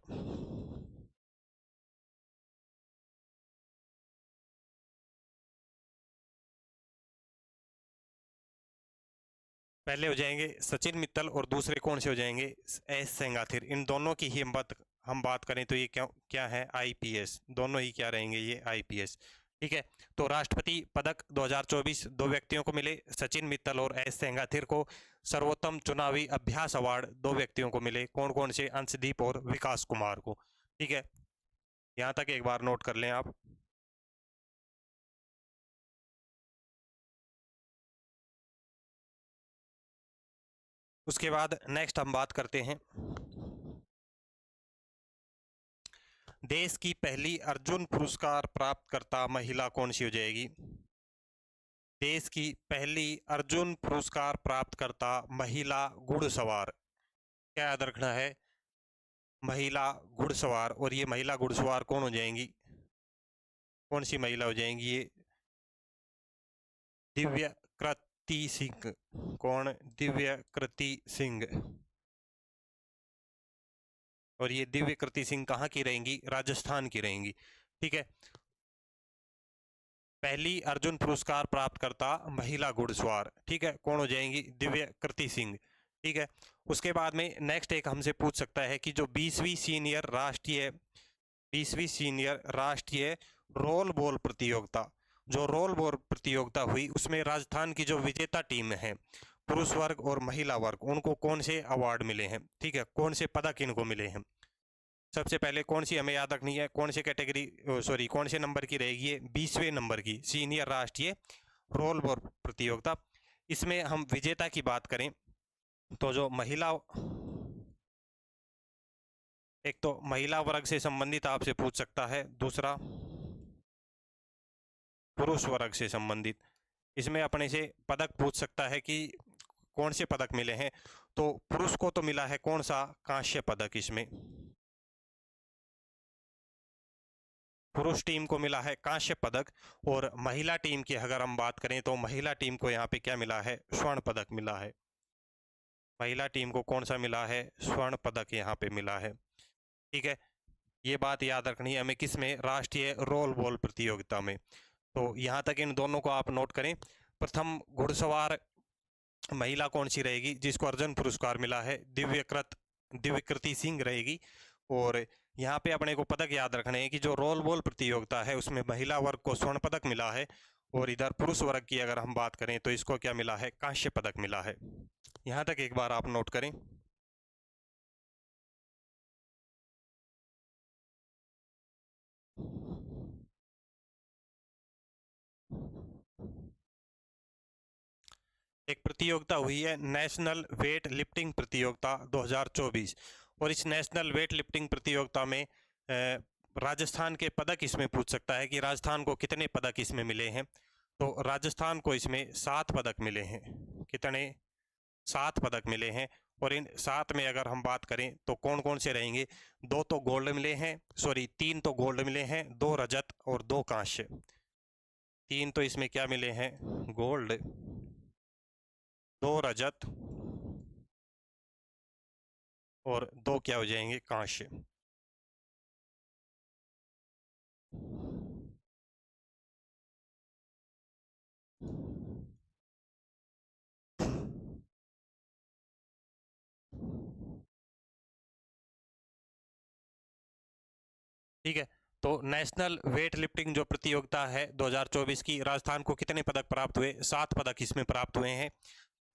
पहले हो जाएंगे सचिन मित्तल और दूसरे कौन से हो जाएंगे, एस सेंगाथिर। इन दोनों की ही हम बात करें तो ये क्या क्या है, आईपीएस। दोनों ही क्या रहेंगे, ये आईपीएस। ठीक है, तो राष्ट्रपति पदक 2024 2 व्यक्तियों को मिले, सचिन मित्तल और एस सेंगाथिर को। सर्वोत्तम चुनावी अभ्यास अवार्ड 2 व्यक्तियों को मिले, कौन कौन से, अंशदीप और विकास कुमार को। ठीक है, यहाँ तक एक बार नोट कर लें आप। उसके बाद नेक्स्ट हम बात करते हैं, देश की पहली अर्जुन पुरस्कार प्राप्त करता महिला कौन सी हो जाएगी, देश की पहली अर्जुन पुरस्कार प्राप्त करता महिला घुड़सवार। क्या याद रखना है, महिला घुड़सवार। और ये महिला घुड़सवार कौन हो जाएंगी, कौन सी महिला हो जाएंगी, ये दिव्य कृति सिंह। कौन, दिव्य कृति सिंह। और ये दिव्य कृति सिंह कहाँ की रहेंगी, राजस्थान की रहेंगी। ठीक है, पहली अर्जुन पुरस्कार प्राप्त करता महिला घुड़सवार, ठीक है, कौन हो जाएंगी? दिव्य कृति सिंह, ठीक है। उसके बाद में नेक्स्ट एक हमसे पूछ सकता है कि जो 20वीं सीनियर राष्ट्रीय रोल बॉल प्रतियोगिता, जो रोल बॉल प्रतियोगिता हुई उसमें राजस्थान की जो विजेता टीम है, पुरुष वर्ग और महिला वर्ग, उनको कौन से अवार्ड मिले हैं, ठीक है, कौन से पदक इनको मिले हैं? सबसे पहले कौन सी हमें याद रखनी है, कौन से कैटेगरी, सॉरी कौन से नंबर की रहेगी ये? 20वें नंबर की सीनियर राष्ट्रीय रोल बॉल प्रतियोगिता। इसमें हम विजेता की बात करें तो जो महिला, एक तो महिला वर्ग से संबंधित आपसे पूछ सकता है, दूसरा पुरुष वर्ग से संबंधित। इसमें अपने से पदक पूछ सकता है कि कौन से पदक मिले हैं, तो पुरुष को तो मिला है कौन सा? कांस्य पदक। इसमें पुरुष टीम को मिला है कांस्य पदक, और महिला टीम की अगर हम बात करें तो महिला टीम को यहाँ पे क्या मिला है? स्वर्ण पदक मिला है। महिला टीम को कौन सा मिला है? स्वर्ण पदक यहाँ पे मिला है, ठीक है। ये बात याद रखनी है हमें, किस में? राष्ट्रीय रोल बॉल प्रतियोगिता में। तो यहाँ तक इन दोनों को आप नोट करें। प्रथम घुड़सवार महिला कौन सी रहेगी जिसको अर्जुन पुरस्कार मिला है? दिव्यकृति सिंह रहेगी। और यहाँ पे अपने को पदक याद रखने हैं कि जो रोल बॉल प्रतियोगिता है उसमें महिला वर्ग को स्वर्ण पदक मिला है, और इधर पुरुष वर्ग की अगर हम बात करें तो इसको क्या मिला है? कांस्य पदक मिला है। यहाँ तक एक बार आप नोट करें। एक प्रतियोगिता हुई है नेशनल वेट लिफ्टिंग प्रतियोगिता 2024, और इस नेशनल वेट लिफ्टिंग प्रतियोगिता में राजस्थान के पदक इसमें पूछ सकता है कि राजस्थान को कितने पदक इसमें मिले हैं। तो राजस्थान को इसमें 7 पदक मिले हैं। कितने? 7 पदक मिले हैं। और इन 7 में अगर हम बात करें तो कौन कौन से रहेंगे? 2 तो गोल्ड मिले हैं, सॉरी 3 तो गोल्ड मिले हैं, 2 रजत और 2 कांस्य। 3 तो इसमें क्या मिले हैं? गोल्ड, 2 रजत और 2 क्या हो जाएंगे? कांस्य। ठीक है। तो नेशनल वेट लिफ्टिंग जो प्रतियोगिता है 2024 की, राजस्थान को कितने पदक प्राप्त हुए? 7 पदक इसमें प्राप्त हुए हैं।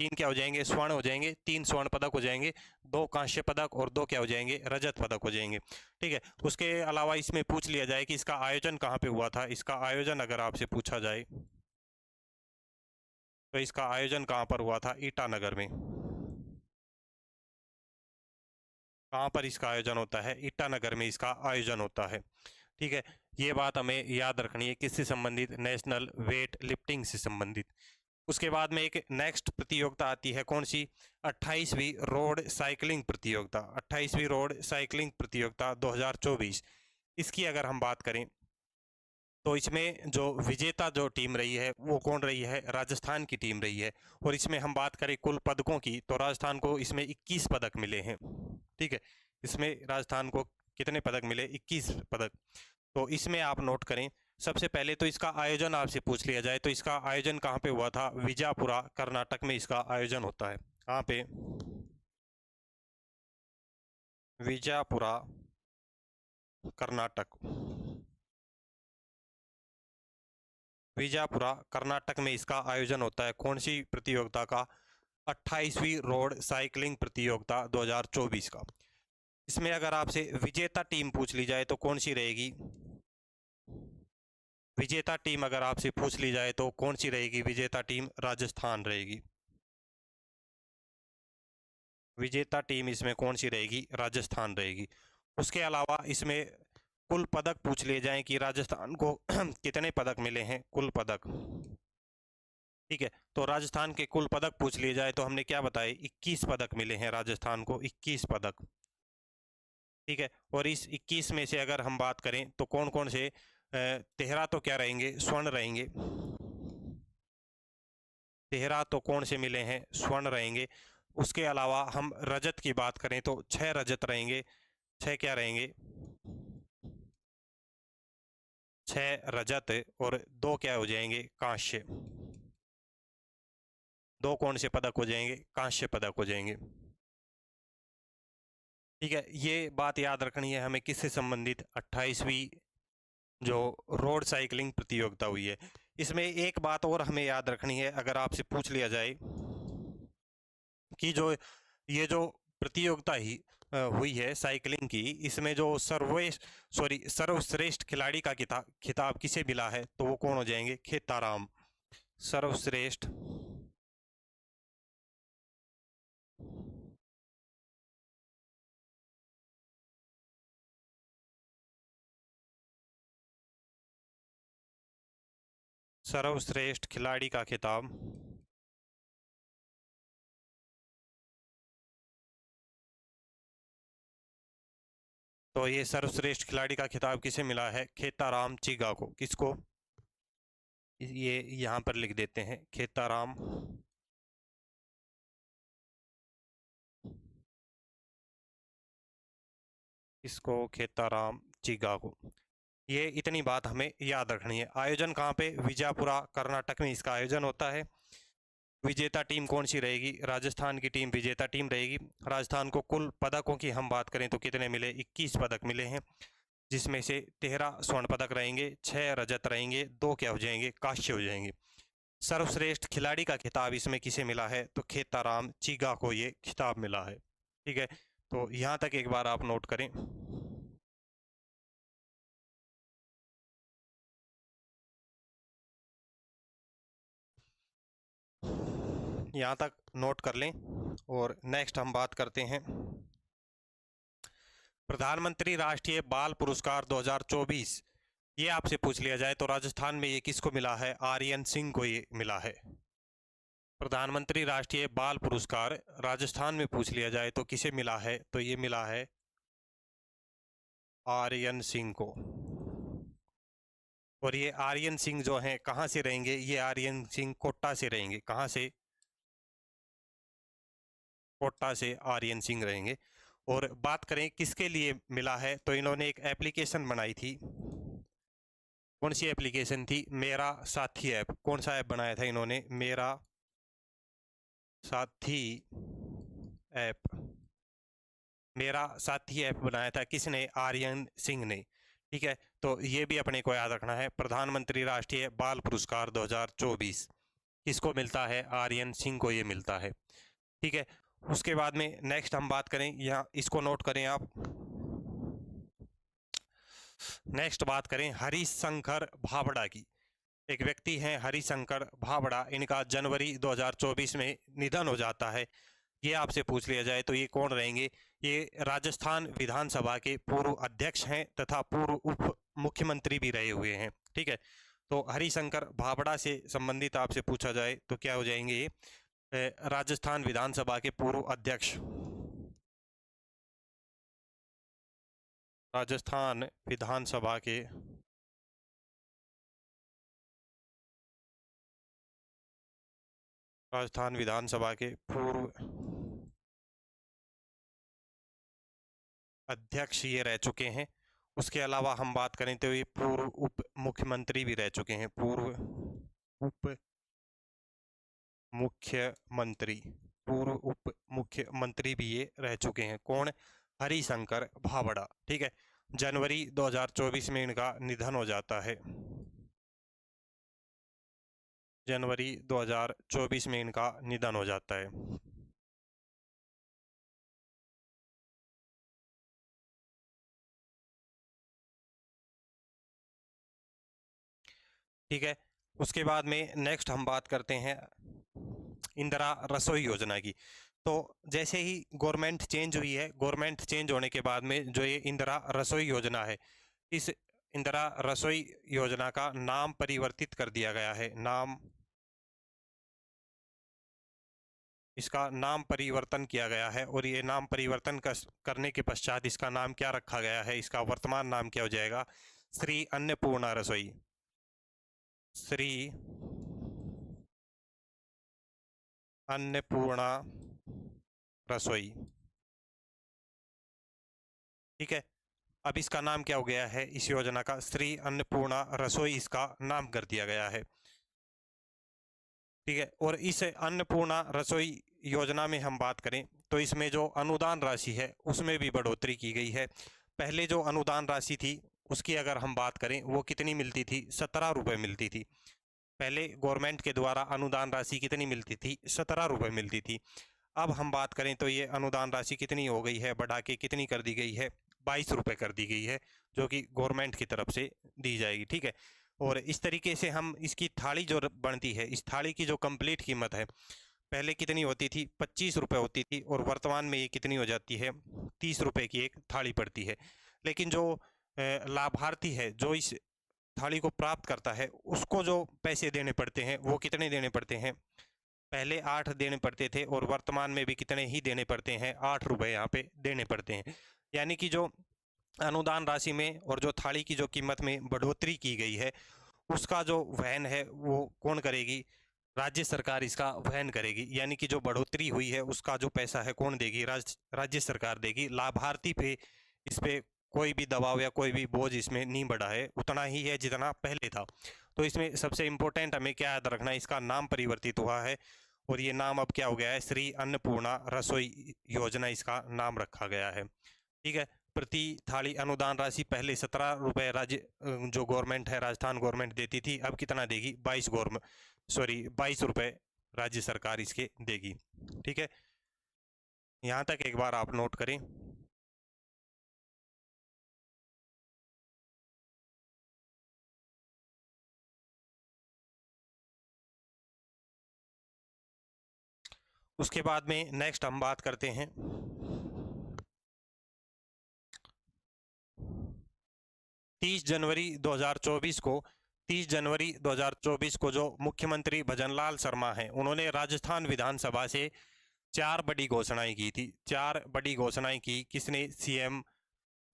3 क्या हो जाएंगे? स्वर्ण हो जाएंगे, 3 स्वर्ण पदक हो जाएंगे, 2 कांस्य पदक और 2 क्या हो जाएंगे? रजत पदक हो जाएंगे, ठीक है। उसके अलावा इसमें पूछ लिया जाए कि इसका आयोजन कहाँ पे हुआ था। इसका आयोजन अगर आपसे पूछा जाए तो इसका आयोजन कहाँ पर हुआ था? ईटानगर में। कहाँ पर इसका आयोजन होता है? ईटानगर में इसका आयोजन होता है, ठीक है। ये बात हमें याद रखनी है, किससे संबंधित? नेशनल वेट लिफ्टिंग से संबंधित। उसके बाद में एक नेक्स्ट प्रतियोगिता आती है, कौन सी? 28वीं रोड साइकिलिंग प्रतियोगिता। 28वीं रोड साइकिलिंग प्रतियोगिता 2024। इसकी अगर हम बात करें तो इसमें जो विजेता जो टीम रही है वो कौन रही है? राजस्थान की टीम रही है। और इसमें हम बात करें कुल पदकों की तो राजस्थान को इसमें 21 पदक मिले हैं, ठीक है। इसमें राजस्थान को कितने पदक मिले? 21 पदक। तो इसमें आप नोट करें, सबसे पहले तो इसका आयोजन आपसे पूछ लिया जाए तो इसका आयोजन कहाँ पे हुआ था? विजापुरा कर्नाटक में इसका आयोजन होता है। कहाँ पे? विजापुरा कर्नाटक। विजापुरा कर्नाटक में इसका आयोजन होता है। कौन सी प्रतियोगिता का? 28वीं रोड साइकिलिंग प्रतियोगिता 2024 का। इसमें अगर आपसे विजेता टीम पूछ ली जाए तो कौन सी रहेगी? विजेता टीम अगर आपसे पूछ ली जाए तो कौन सी रहेगी? विजेता टीम राजस्थान रहेगी। विजेता टीम इसमें कौन सी रहेगी? राजस्थान रहेगी। उसके अलावा इसमें कुल पदक पूछ लिए जाएं कि राजस्थान को कितने पदक मिले हैं? कुल पदक, ठीक है। तो राजस्थान के कुल पदक पूछ लिए जाए तो हमने क्या बताए? 21 पदक मिले हैं राजस्थान को, 21 पदक, ठीक है। और इस 21 में से अगर हम बात करें तो कौन कौन से? 13 तो क्या रहेंगे? स्वर्ण रहेंगे। 13 तो कौन से मिले हैं? स्वर्ण रहेंगे। उसके अलावा हम रजत की बात करें तो 6 रजत रहेंगे। 6 क्या रहेंगे? 6 रजत और 2 क्या हो जाएंगे, कांस्य। 2 कौन से पदक हो जाएंगे, कांस्य पदक हो जाएंगे। ठीक है, ये बात याद रखनी है हमें किससे संबंधित, 28वीं जो रोड साइकिलिंग प्रतियोगिता हुई है। इसमें एक बात और हमें याद रखनी है, अगर आपसे पूछ लिया जाए कि जो ये जो प्रतियोगिता ही हुई है साइकिलिंग की, इसमें जो सर्वश्रेष्ठ खिलाड़ी का खिताब किसे मिला है, तो वो कौन हो जाएंगे, खेताराम। सर्वश्रेष्ठ सर्वश्रेष्ठ खिलाड़ी का खिताब तो ये सर्वश्रेष्ठ खिलाड़ी का खिताब किसे मिला है, खेताराम चिगा को। किसको, ये यहाँ पर लिख देते हैं, खेताराम इसको, खेताराम चिगा को। ये इतनी बात हमें याद रखनी है। आयोजन कहाँ पे, विजयपुरा कर्नाटक में इसका आयोजन होता है। विजेता टीम कौन सी रहेगी, राजस्थान की टीम विजेता टीम रहेगी। राजस्थान को कुल पदकों की हम बात करें तो कितने मिले, 21 पदक मिले हैं, जिसमें से 13 स्वर्ण पदक रहेंगे, 6 रजत रहेंगे, 2 क्या हो जाएंगे, कांस्य हो जाएंगे। सर्वश्रेष्ठ खिलाड़ी का खिताब इसमें किसे मिला है, तो खेताराम चीगा को ये खिताब मिला है। ठीक है, तो यहाँ तक एक बार आप नोट करें। यहाँ तक नोट कर लें और नेक्स्ट हम बात करते हैं प्रधानमंत्री राष्ट्रीय बाल पुरस्कार 2024। ये आपसे पूछ लिया जाए तो राजस्थान में ये किसको मिला है, आर्यन सिंह को ये मिला है। प्रधानमंत्री राष्ट्रीय बाल पुरस्कार राजस्थान में पूछ लिया जाए तो किसे मिला है, तो ये मिला है आर्यन सिंह को। और ये आर्यन सिंह जो हैं कहाँ से रहेंगे, ये आर्यन सिंह कोटा से रहेंगे। कहाँ से, कोटा से आर्यन सिंह रहेंगे। और बात करें किसके लिए मिला है, तो इन्होंने एक एप्लीकेशन बनाई थी। कौन सी एप्लीकेशन थी, मेरा साथी ऐप। कौन सा ऐप बनाया था इन्होंने, मेरा साथी ऐप। मेरा साथी ऐप बनाया था किसने, आर्यन सिंह ने। ठीक है, तो ये भी अपने को याद रखना है, प्रधानमंत्री राष्ट्रीय बाल पुरस्कार 2024 किसको मिलता है, आर्यन सिंह को ये मिलता है। ठीक है, उसके बाद में नेक्स्ट हम बात करें, यहाँ इसको नोट करें आप। नेक्स्ट बात करें हरिशंकर भाबड़ा की। एक व्यक्ति हैं हरिशंकर भाबड़ा, इनका जनवरी 2024 में निधन हो जाता है। ये आपसे पूछ लिया जाए तो ये कौन रहेंगे, ये राजस्थान विधानसभा के पूर्व अध्यक्ष हैं तथा पूर्व उप मुख्यमंत्री भी रहे हुए हैं। ठीक है, तो हरिशंकर भाबड़ा से संबंधित आपसे पूछा जाए तो क्या हो जाएंगे ये, राजस्थान विधानसभा के पूर्व अध्यक्ष। राजस्थान विधानसभा के राजस्थान विधानसभा के पूर्व अध्यक्ष ये रह चुके हैं। उसके अलावा हम बात करें तो ये पूर्व उप मुख्यमंत्री भी रह चुके हैं, पूर्व उप मुख्यमंत्री। पूर्व उप मुख्यमंत्री भी ये रह चुके हैं, कौन, हरिशंकर भाबड़ा। ठीक है, जनवरी 2024 में इनका निधन हो जाता है। जनवरी 2024 में इनका निधन हो जाता है। ठीक है, उसके बाद में नेक्स्ट हम बात करते हैं इंदिरा रसोई योजना की। तो जैसे ही गवर्नमेंट चेंज हुई है, गवर्नमेंट चेंज होने के बाद में जो ये इंदिरा रसोई योजना है, इस इंदिरा रसोई योजना का नाम परिवर्तित कर दिया गया है। नाम, इसका नाम परिवर्तन किया गया है और ये नाम परिवर्तन करने के पश्चात इसका नाम क्या रखा गया है, इसका वर्तमान नाम क्या हो जाएगा, श्री अन्नपूर्णा रसोई। श्री अन्नपूर्णा रसोई। ठीक है, अब इसका नाम क्या हो गया है, इस योजना का श्री अन्नपूर्णा रसोई इसका नाम कर दिया गया है। ठीक है, और इस अन्नपूर्णा रसोई योजना में हम बात करें तो इसमें जो अनुदान राशि है उसमें भी बढ़ोतरी की गई है। पहले जो अनुदान राशि थी उसकी अगर हम बात करें वो कितनी मिलती थी, 17 रुपये मिलती थी। पहले गवर्नमेंट के द्वारा अनुदान राशि कितनी मिलती थी, 17 रुपये मिलती थी। अब हम बात करें तो ये अनुदान राशि कितनी हो गई है, बढ़ा के कितनी कर दी गई है, 22 रुपये कर दी गई है, जो कि गवर्नमेंट की तरफ से दी जाएगी। ठीक है, और इस तरीके से हम इसकी थाली जो बनती है, इस थाली की जो कंप्लीट कीमत है पहले कितनी होती थी, 25 रुपये होती थी, और वर्तमान में ये कितनी हो जाती है, 30 रुपये की एक थाली पड़ती है। लेकिन जो लाभार्थी है जो इस थाली को प्राप्त करता है उसको जो पैसे देने पड़ते हैं वो कितने देने पड़ते हैं, पहले 8 देने पड़ते थे और वर्तमान में भी कितने ही देने पड़ते हैं, 8 रुपये यहाँ पे देने पड़ते हैं। यानी कि जो अनुदान राशि में और जो थाली की जो कीमत में बढ़ोतरी की गई है उसका जो वहन है वो कौन करेगी, राज्य सरकार इसका वहन करेगी। यानी कि जो बढ़ोतरी हुई है उसका जो पैसा है कौन देगी, राज्य सरकार देगी। लाभार्थी पे इस पे कोई भी दबाव या कोई भी बोझ इसमें नहीं बढ़ा है, उतना ही है जितना पहले था। तो इसमें सबसे इम्पोर्टेंट हमें क्या याद रखना है, इसका नाम परिवर्तित हुआ है और ये नाम अब क्या हो गया है, श्री अन्नपूर्णा रसोई योजना इसका नाम रखा गया है। ठीक है, प्रति थाली अनुदान राशि पहले 17 रुपये राज्य जो गवर्नमेंट है, राजस्थान गवर्नमेंट देती थी, अब कितना देगी, 22 रुपये राज्य सरकार इसके देगी। ठीक है, यहाँ तक एक बार आप नोट करें। उसके बाद में नेक्स्ट हम बात करते हैं 30 जनवरी 2024 को। 30 जनवरी 2024 को जो मुख्यमंत्री भजनलाल शर्मा हैं उन्होंने राजस्थान विधानसभा से 4 बड़ी घोषणाएं की थी। 4 बड़ी घोषणाएं की किसने, सीएम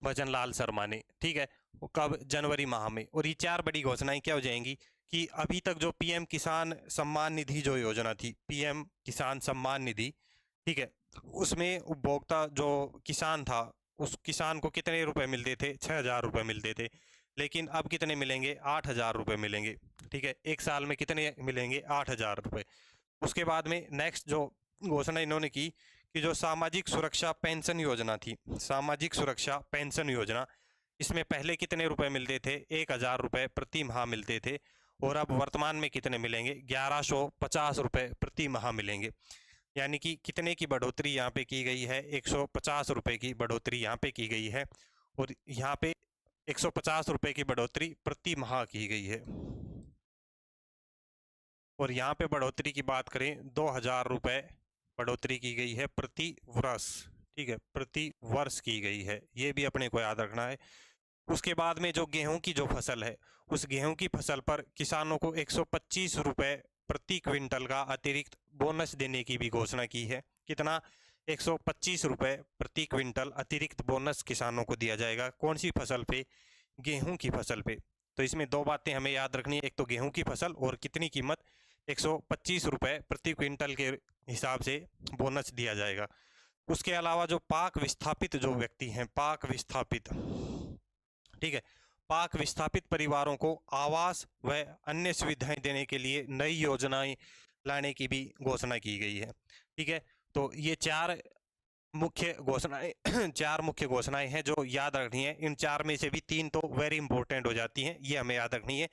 भजनलाल शर्मा ने। ठीक है, वो कब, जनवरी माह में। और ये 4 बड़ी घोषणाएं क्या हो जाएंगी कि अभी तक जो पीएम किसान सम्मान निधि जो योजना थी, पीएम किसान सम्मान निधि, ठीक है, उसमें उपभोक्ता जो किसान था उस किसान को कितने रुपए मिलते थे, 6,000 रुपये मिलते थे। लेकिन अब कितने मिलेंगे, 8,000 रुपये मिलेंगे। ठीक है, एक साल में कितने मिलेंगे, 8,000 रुपये। उसके बाद में नेक्स्ट जो घोषणा इन्होंने की कि जो सामाजिक सुरक्षा पेंशन योजना थी, सामाजिक सुरक्षा पेंशन योजना, इसमें पहले कितने रुपए मिलते थे, 1,000 रुपये प्रति माह मिलते थे, और अब वर्तमान में कितने मिलेंगे, 1,150 रुपये प्रति माह मिलेंगे। यानी कि कितने की बढ़ोतरी यहाँ पे की गई है, 150 रुपये की बढ़ोतरी यहाँ पे की गई है। और यहाँ पे 150 रुपये की बढ़ोतरी प्रति माह की गई है। और यहाँ पे बढ़ोतरी की बात करें, 2,000 रुपये बढ़ोतरी की गई है प्रति वर्ष। ठीक है, प्रति वर्ष की गई है, ये भी अपने को याद रखना है। उसके बाद में जो गेहूं की जो फसल है, उस गेहूं की फसल पर किसानों को 125 रुपये प्रति क्विंटल का अतिरिक्त बोनस देने की भी घोषणा की है। कितना, 125 रुपये प्रति क्विंटल अतिरिक्त बोनस किसानों को दिया जाएगा। कौन सी फसल पे, गेहूं की फसल पे। तो इसमें 2 बातें हमें याद रखनी है, एक तो गेहूं की फसल और कितनी कीमत, 125 रुपये प्रति क्विंटल के हिसाब से बोनस दिया जाएगा। उसके अलावा जो पाक विस्थापित जो व्यक्ति हैं, पाक विस्थापित, ठीक है, पाक विस्थापित परिवारों को आवास व अन्य सुविधाएं देने के लिए नई योजनाएं लाने की भी घोषणा की गई है। ठीक है, तो ये 4 मुख्य घोषणाएं 4 मुख्य घोषणाएं हैं जो याद रखनी है। इन 4 में से भी 3 तो वेरी इंपॉर्टेंट हो जाती हैं, ये हमें याद रखनी है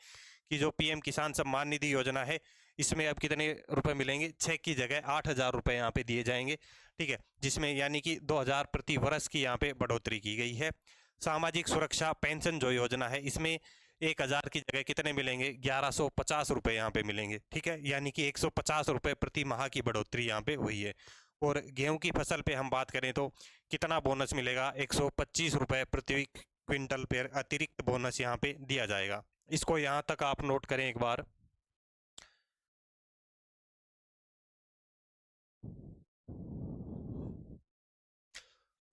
कि जो पीएम किसान सम्मान निधि योजना है इसमें अब कितने रुपए मिलेंगे, 6 की जगह 8,000 रुपये यहाँ पे दिए जाएंगे। ठीक है, जिसमें यानी कि 2,000 प्रति वर्ष की यहाँ पे बढ़ोतरी की गई है। सामाजिक सुरक्षा पेंशन जो योजना है इसमें 1,000 की जगह कितने मिलेंगे, 1,150 रुपये यहाँ पे मिलेंगे। ठीक है, यानी कि 150 रुपये प्रति माह की बढ़ोतरी यहाँ पे हुई है। और गेहूं की फसल पे हम बात करें तो कितना बोनस मिलेगा, 125 रुपये प्रति क्विंटल पर अतिरिक्त बोनस यहाँ पे दिया जाएगा। इसको यहाँ तक आप नोट करें एक बार।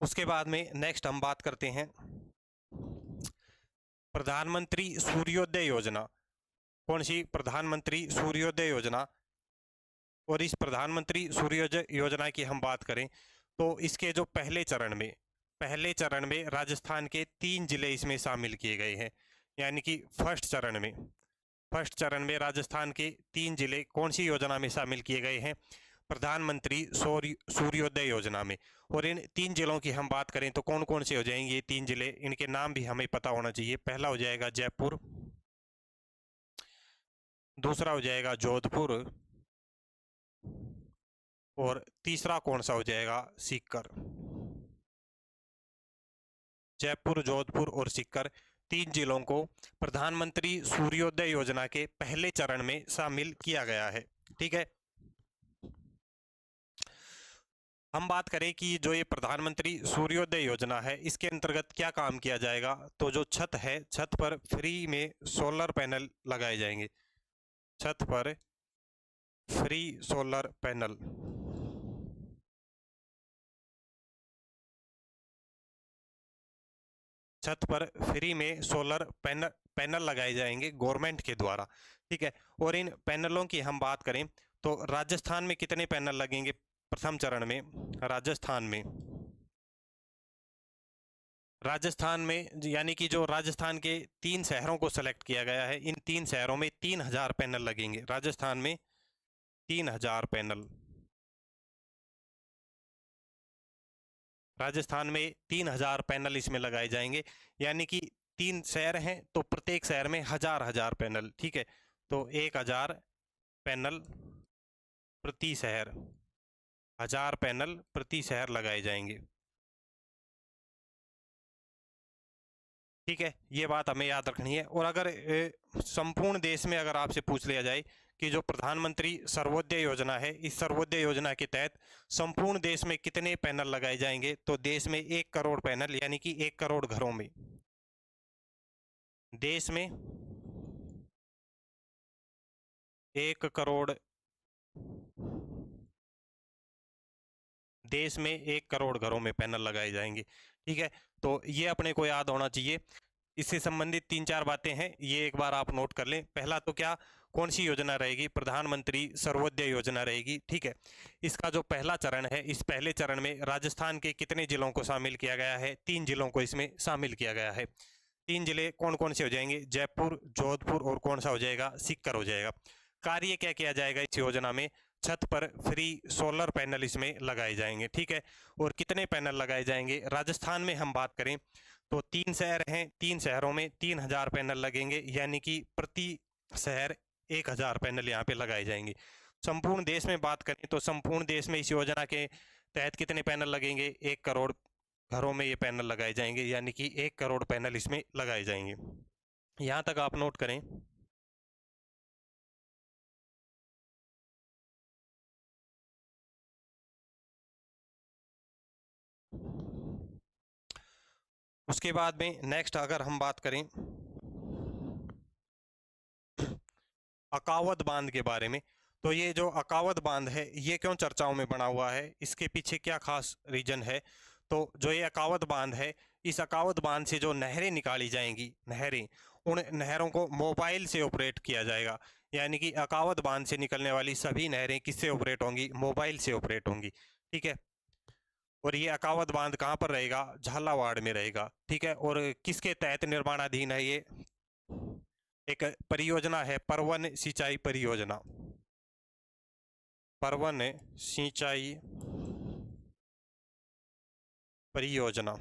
उसके बाद में नेक्स्ट हम बात करते हैं प्रधानमंत्री सूर्योदय योजना। कौन सी, प्रधानमंत्री सूर्योदय योजना। और इस प्रधानमंत्री सूर्योदय योजना की हम बात करें तो इसके जो पहले चरण में पहले चरण में राजस्थान के 3 जिले इसमें शामिल किए गए हैं, यानी कि फर्स्ट चरण में राजस्थान के 3 जिले कौन सी योजना में शामिल किए गए हैं? प्रधानमंत्री सूर्योदय योजना में। और इन 3 जिलों की हम बात करें तो कौन कौन से हो जाएंगे ये 3 जिले, इनके नाम भी हमें पता होना चाहिए। पहला हो जाएगा जयपुर, दूसरा हो जाएगा जोधपुर, और तीसरा कौन सा हो जाएगा? सीकर। जयपुर, जोधपुर और सीकर 3 जिलों को प्रधानमंत्री सूर्योदय योजना के पहले चरण में शामिल किया गया है। ठीक है, हम बात करें कि जो ये प्रधानमंत्री सूर्योदय योजना है इसके अंतर्गत क्या काम किया जाएगा, तो जो छत है, छत पर फ्री में सोलर पैनल लगाए जाएंगे। छत पर फ्री सोलर पैनल, छत पर फ्री में सोलर पैनल लगाए जाएंगे गवर्नमेंट के द्वारा। ठीक है, और इन पैनलों की हम बात करें तो राजस्थान में कितने पैनल लगेंगे प्रथम चरण में? राजस्थान में यानी कि जो राजस्थान के 3 शहरों को सेलेक्ट किया गया है, इन 3 शहरों में 3000 पैनल लगेंगे। राजस्थान में 3000 पैनल, राजस्थान में 3000 पैनल इसमें लगाए जाएंगे, यानी कि 3 शहर हैं तो प्रत्येक शहर में 1000 पैनल। ठीक है, तो 1000 पैनल प्रति शहर, 1000 पैनल प्रति शहर लगाए जाएंगे। ठीक है, ये बात हमें याद रखनी है। और अगर संपूर्ण देश में अगर आपसे पूछ लिया जाए कि जो प्रधानमंत्री सर्वोदय योजना है, इस सर्वोदय योजना के तहत संपूर्ण देश में कितने पैनल लगाए जाएंगे, तो देश में 1 करोड़ पैनल, यानी कि 1 करोड़ घरों में, देश में 1 करोड़, देश में 1 करोड़ घरों में पैनल लगाए जाएंगे। ठीक है, तो ये अपने को याद होना चाहिए। इससे संबंधित 3-4 बातें हैं, ये एक बार आप नोट कर लें। पहला तो क्या, कौन सी योजना रहेगी? प्रधानमंत्री सर्वोदय योजना रहेगी। ठीक है, इसका जो पहला चरण है, इस पहले चरण में राजस्थान के कितने जिलों को शामिल किया गया है? 3 जिलों को इसमें शामिल किया गया है। 3 जिले कौन कौन से हो जाएंगे? जयपुर, जोधपुर और कौन सा हो जाएगा? सीकर हो जाएगा। कार्य क्या किया जाएगा इस योजना में? छत पर फ्री सोलर पैनल इसमें लगाए जाएंगे। ठीक है, और कितने पैनल लगाए जाएंगे? राजस्थान में हम बात करें तो 3 शहर हैं, 3 शहरों में 3000 पैनल लगेंगे, यानी कि प्रति शहर 1000 पैनल यहाँ पे लगाए जाएंगे। संपूर्ण देश में बात करें तो संपूर्ण देश में इस योजना के तहत कितने पैनल लगेंगे? 1 करोड़ घरों में ये पैनल लगाए जाएंगे, यानी कि 1 करोड़ पैनल इसमें लगाए जाएंगे। यहाँ तक आप नोट करें। उसके बाद में नेक्स्ट अगर हम बात करें अकावद बांध के बारे में, तो ये जो अकावद बांध है ये क्यों चर्चाओं में बना हुआ है, इसके पीछे क्या खास रीजन है? तो जो ये अकावद बांध है, इस अकावद बांध से जो नहरें निकाली जाएंगी, नहरें, उन नहरों को मोबाइल से ऑपरेट किया जाएगा। यानी कि अकावद बांध से निकलने वाली सभी नहरें किससे ऑपरेट होंगी? मोबाइल से ऑपरेट होंगी। ठीक है, और ये अकावद बांध कहाँ पर रहेगा? झालावाड़ में रहेगा। ठीक है, और किसके तहत निर्माणाधीन है? ये एक परियोजना है, परवन सिंचाई परियोजना। परवन सिंचाई परियोजना,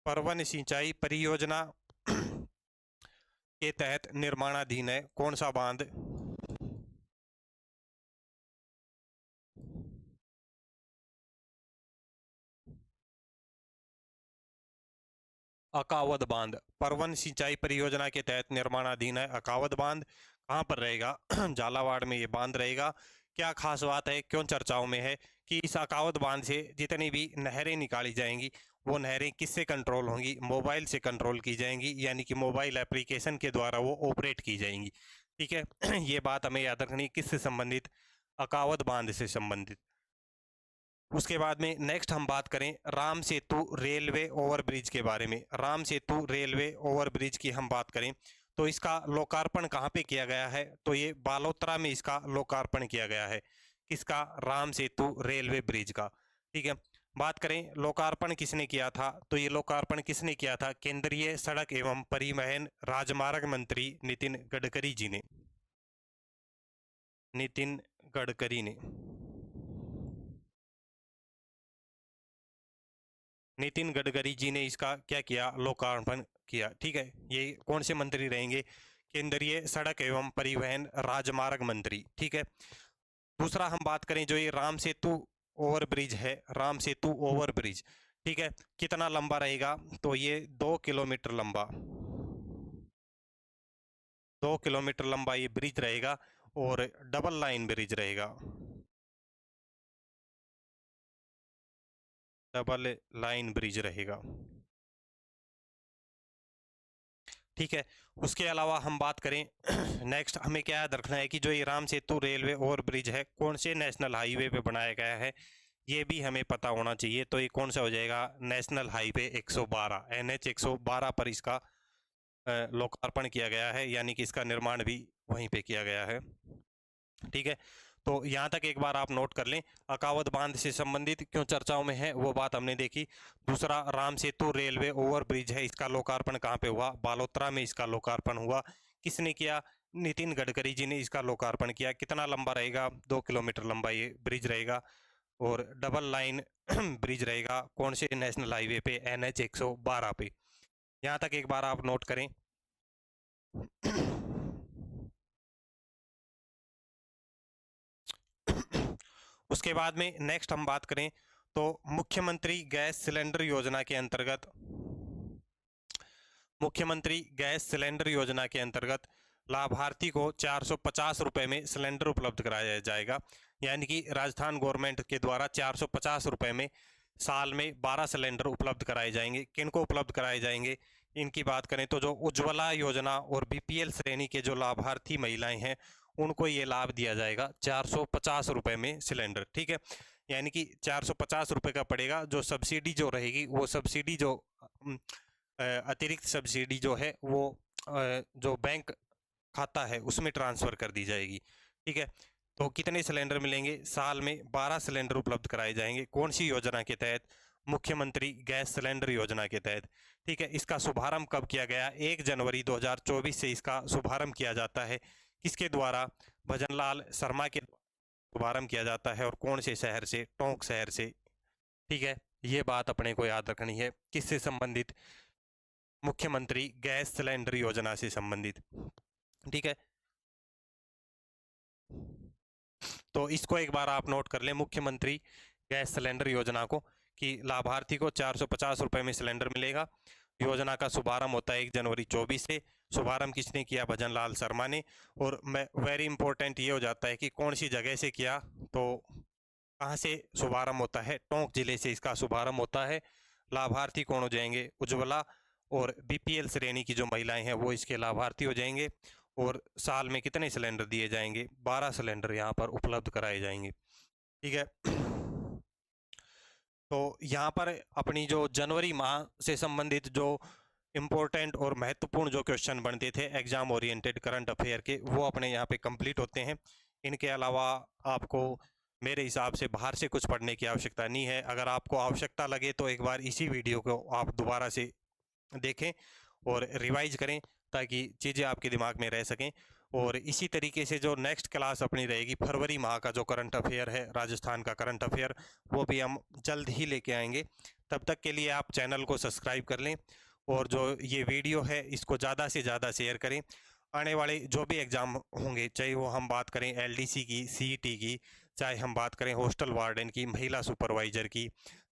परवन सिंचाई परियोजना के तहत निर्माणाधीन है कौन सा बांध? अकावद बांध। परवन सिंचाई परियोजना के तहत निर्माणाधीन है अकावद बांध। कहाँ पर रहेगा? झालावाड़ में ये बांध रहेगा। क्या खास बात है, क्यों चर्चाओं में है कि इस अकावद बांध से जितनी भी नहरें निकाली जाएंगी वो नहरें किससे कंट्रोल होंगी? मोबाइल से कंट्रोल की जाएंगी, यानी कि मोबाइल एप्लीकेशन के द्वारा वो ऑपरेट की जाएंगी। ठीक है, ये बात हमें याद रखनी, किससे संबंधित? अकावद बांध से संबंधित। उसके बाद में नेक्स्ट हम बात करें राम सेतु रेलवे ओवरब्रिज के बारे में। राम सेतु रेलवे ओवरब्रिज की हम बात करें तो इसका लोकार्पण कहाँ पे किया गया है? तो ये बालोतरा में इसका लोकार्पण किया गया है। किसका? राम सेतु रेलवे ब्रिज का। ठीक है, बात करें लोकार्पण किसने किया था, तो ये लोकार्पण किसने किया था? केंद्रीय सड़क एवं परिवहन राजमार्ग मंत्री नितिन गडकरी जी ने। नितिन गडकरी ने। नितिन गडकरी जी ने इसका क्या किया? लोकार्पण किया। ठीक है, ये कौन से मंत्री रहेंगे? केंद्रीय सड़क एवं परिवहन राजमार्ग मंत्री। ठीक है, दूसरा हम बात करें जो ये राम सेतु ओवर ब्रिज है, राम सेतु ओवर ब्रिज, ठीक है, कितना लंबा रहेगा? तो ये 2 किलोमीटर लंबा, 2 किलोमीटर लंबा ये ब्रिज रहेगा और डबल लाइन ब्रिज रहेगा, डबल लाइन ब्रिज रहेगा। ठीक है, उसके अलावा हम बात करें नेक्स्ट हमें क्या याद रखना है कि जो ये Ram Setu railway over bridge है कौन से नेशनल हाईवे पे बनाया गया है, ये भी हमें पता होना चाहिए। तो ये कौन सा हो जाएगा? नेशनल हाईवे 112, NH 112 पर इसका लोकार्पण किया गया है, यानी कि इसका निर्माण भी वहीं पे किया गया है। ठीक है, तो यहाँ तक एक बार आप नोट कर लें। अकावत बांध से संबंधित क्यों चर्चाओं में है वो बात हमने देखी। दूसरा, Ram Setu railway over bridge है, इसका लोकार्पण कहाँ पे हुआ? बालोतरा में इसका लोकार्पण हुआ। किसने किया? नितिन गडकरी जी ने इसका लोकार्पण किया। कितना लंबा रहेगा? 2 किलोमीटर लंबा ये ब्रिज रहेगा और डबल लाइन ब्रिज रहेगा। कौन से नेशनल हाईवे पे? NH 112 पे। यहाँ तक एक बार आप नोट करें। उसके बाद में नेक्स्ट हम बात करें तो मुख्यमंत्री गैस सिलेंडर योजना के अंतर्गत, मुख्यमंत्री गैस सिलेंडर योजना के अंतर्गत लाभार्थी को 450 रुपये में सिलेंडर उपलब्ध कराया जाएगा। यानी कि राजस्थान गवर्नमेंट के द्वारा 450 रुपये में साल में 12 सिलेंडर उपलब्ध कराए जाएंगे। किनको उपलब्ध कराए जाएंगे? इनकी बात करें तो जो उज्ज्वला योजना और BPL श्रेणी के जो लाभार्थी महिलाएं हैं उनको ये लाभ दिया जाएगा 450 रुपये में सिलेंडर। ठीक है, यानी कि 450 रुपये का पड़ेगा। जो सब्सिडी जो रहेगी वो सब्सिडी जो अतिरिक्त सब्सिडी जो है वो जो बैंक खाता है उसमें ट्रांसफ़र कर दी जाएगी। ठीक है, तो कितने सिलेंडर मिलेंगे? साल में 12 सिलेंडर उपलब्ध कराए जाएंगे। कौन सी योजना के तहत? मुख्यमंत्री गैस सिलेंडर योजना के तहत। ठीक है, इसका शुभारंभ कब किया गया? 1 जनवरी 2024 से इसका शुभारंभ किया जाता है। किसके द्वारा? भजनलाल शर्मा के शुभारंभ किया जाता है। और कौन से शहर से? टोंक शहर से। ठीक है, ये बात अपने को याद रखनी है। किससे संबंधित? मुख्यमंत्री गैस सिलेंडर योजना से संबंधित। ठीक है, तो इसको एक बार आप नोट कर लें, मुख्यमंत्री गैस सिलेंडर योजना को, कि लाभार्थी को 450 रुपये में सिलेंडर मिलेगा। योजना का शुभारंभ होता है 1 जनवरी 24 से। शुभारंभ किसने किया? भजनलाल शर्मा ने। और मैं वेरी इंपॉर्टेंट ये हो जाता है कि कौन सी जगह से किया, तो कहाँ से शुभारंभ होता है? टोंक जिले से इसका शुभारंभ होता है। लाभार्थी कौन हो जाएंगे? उज्ज्वला और BPL श्रेणी की जो महिलाएं हैं वो इसके लाभार्थी हो जाएंगे। और साल में कितने सिलेंडर दिए जाएंगे? 12 सिलेंडर यहाँ पर उपलब्ध कराए जाएंगे। ठीक है, तो यहाँ पर अपनी जो जनवरी माह से संबंधित जो इम्पोर्टेंट और महत्वपूर्ण जो क्वेश्चन बनते थे एग्जाम ओरिएंटेड करंट अफेयर के, वो अपने यहाँ पे कंप्लीट होते हैं। इनके अलावा आपको मेरे हिसाब से बाहर से कुछ पढ़ने की आवश्यकता नहीं है। अगर आपको आवश्यकता लगे तो एक बार इसी वीडियो को आप दोबारा से देखें और रिवाइज करें ताकि चीज़ें आपके दिमाग में रह सकें। और इसी तरीके से जो नेक्स्ट क्लास अपनी रहेगी फरवरी माह का जो करंट अफेयर है, राजस्थान का करंट अफेयर, वो भी हम जल्द ही लेके आएंगे। तब तक के लिए आप चैनल को सब्सक्राइब कर लें और जो ये वीडियो है इसको ज़्यादा से ज़्यादा शेयर करें। आने वाले जो भी एग्ज़ाम होंगे, चाहे वो हम बात करें LDC की, CET की, चाहे हम बात करें हॉस्टल वार्डन की, महिला सुपरवाइज़र की,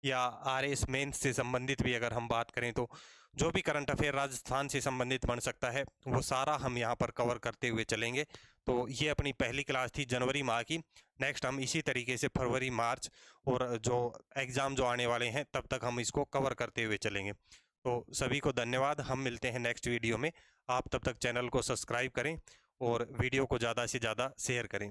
या RS मेंस से संबंधित भी अगर हम बात करें, तो जो भी करंट अफेयर राजस्थान से संबंधित बन सकता है वो सारा हम यहाँ पर कवर करते हुए चलेंगे। तो ये अपनी पहली क्लास थी जनवरी माह की। नेक्स्ट हम इसी तरीके से फरवरी, मार्च और जो एग्ज़ाम जो आने वाले हैं तब तक हम इसको कवर करते हुए चलेंगे। तो सभी को धन्यवाद। हम मिलते हैं नेक्स्ट वीडियो में। आप तब तक चैनल को सब्सक्राइब करें और वीडियो को ज़्यादा से ज़्यादा शेयर करें।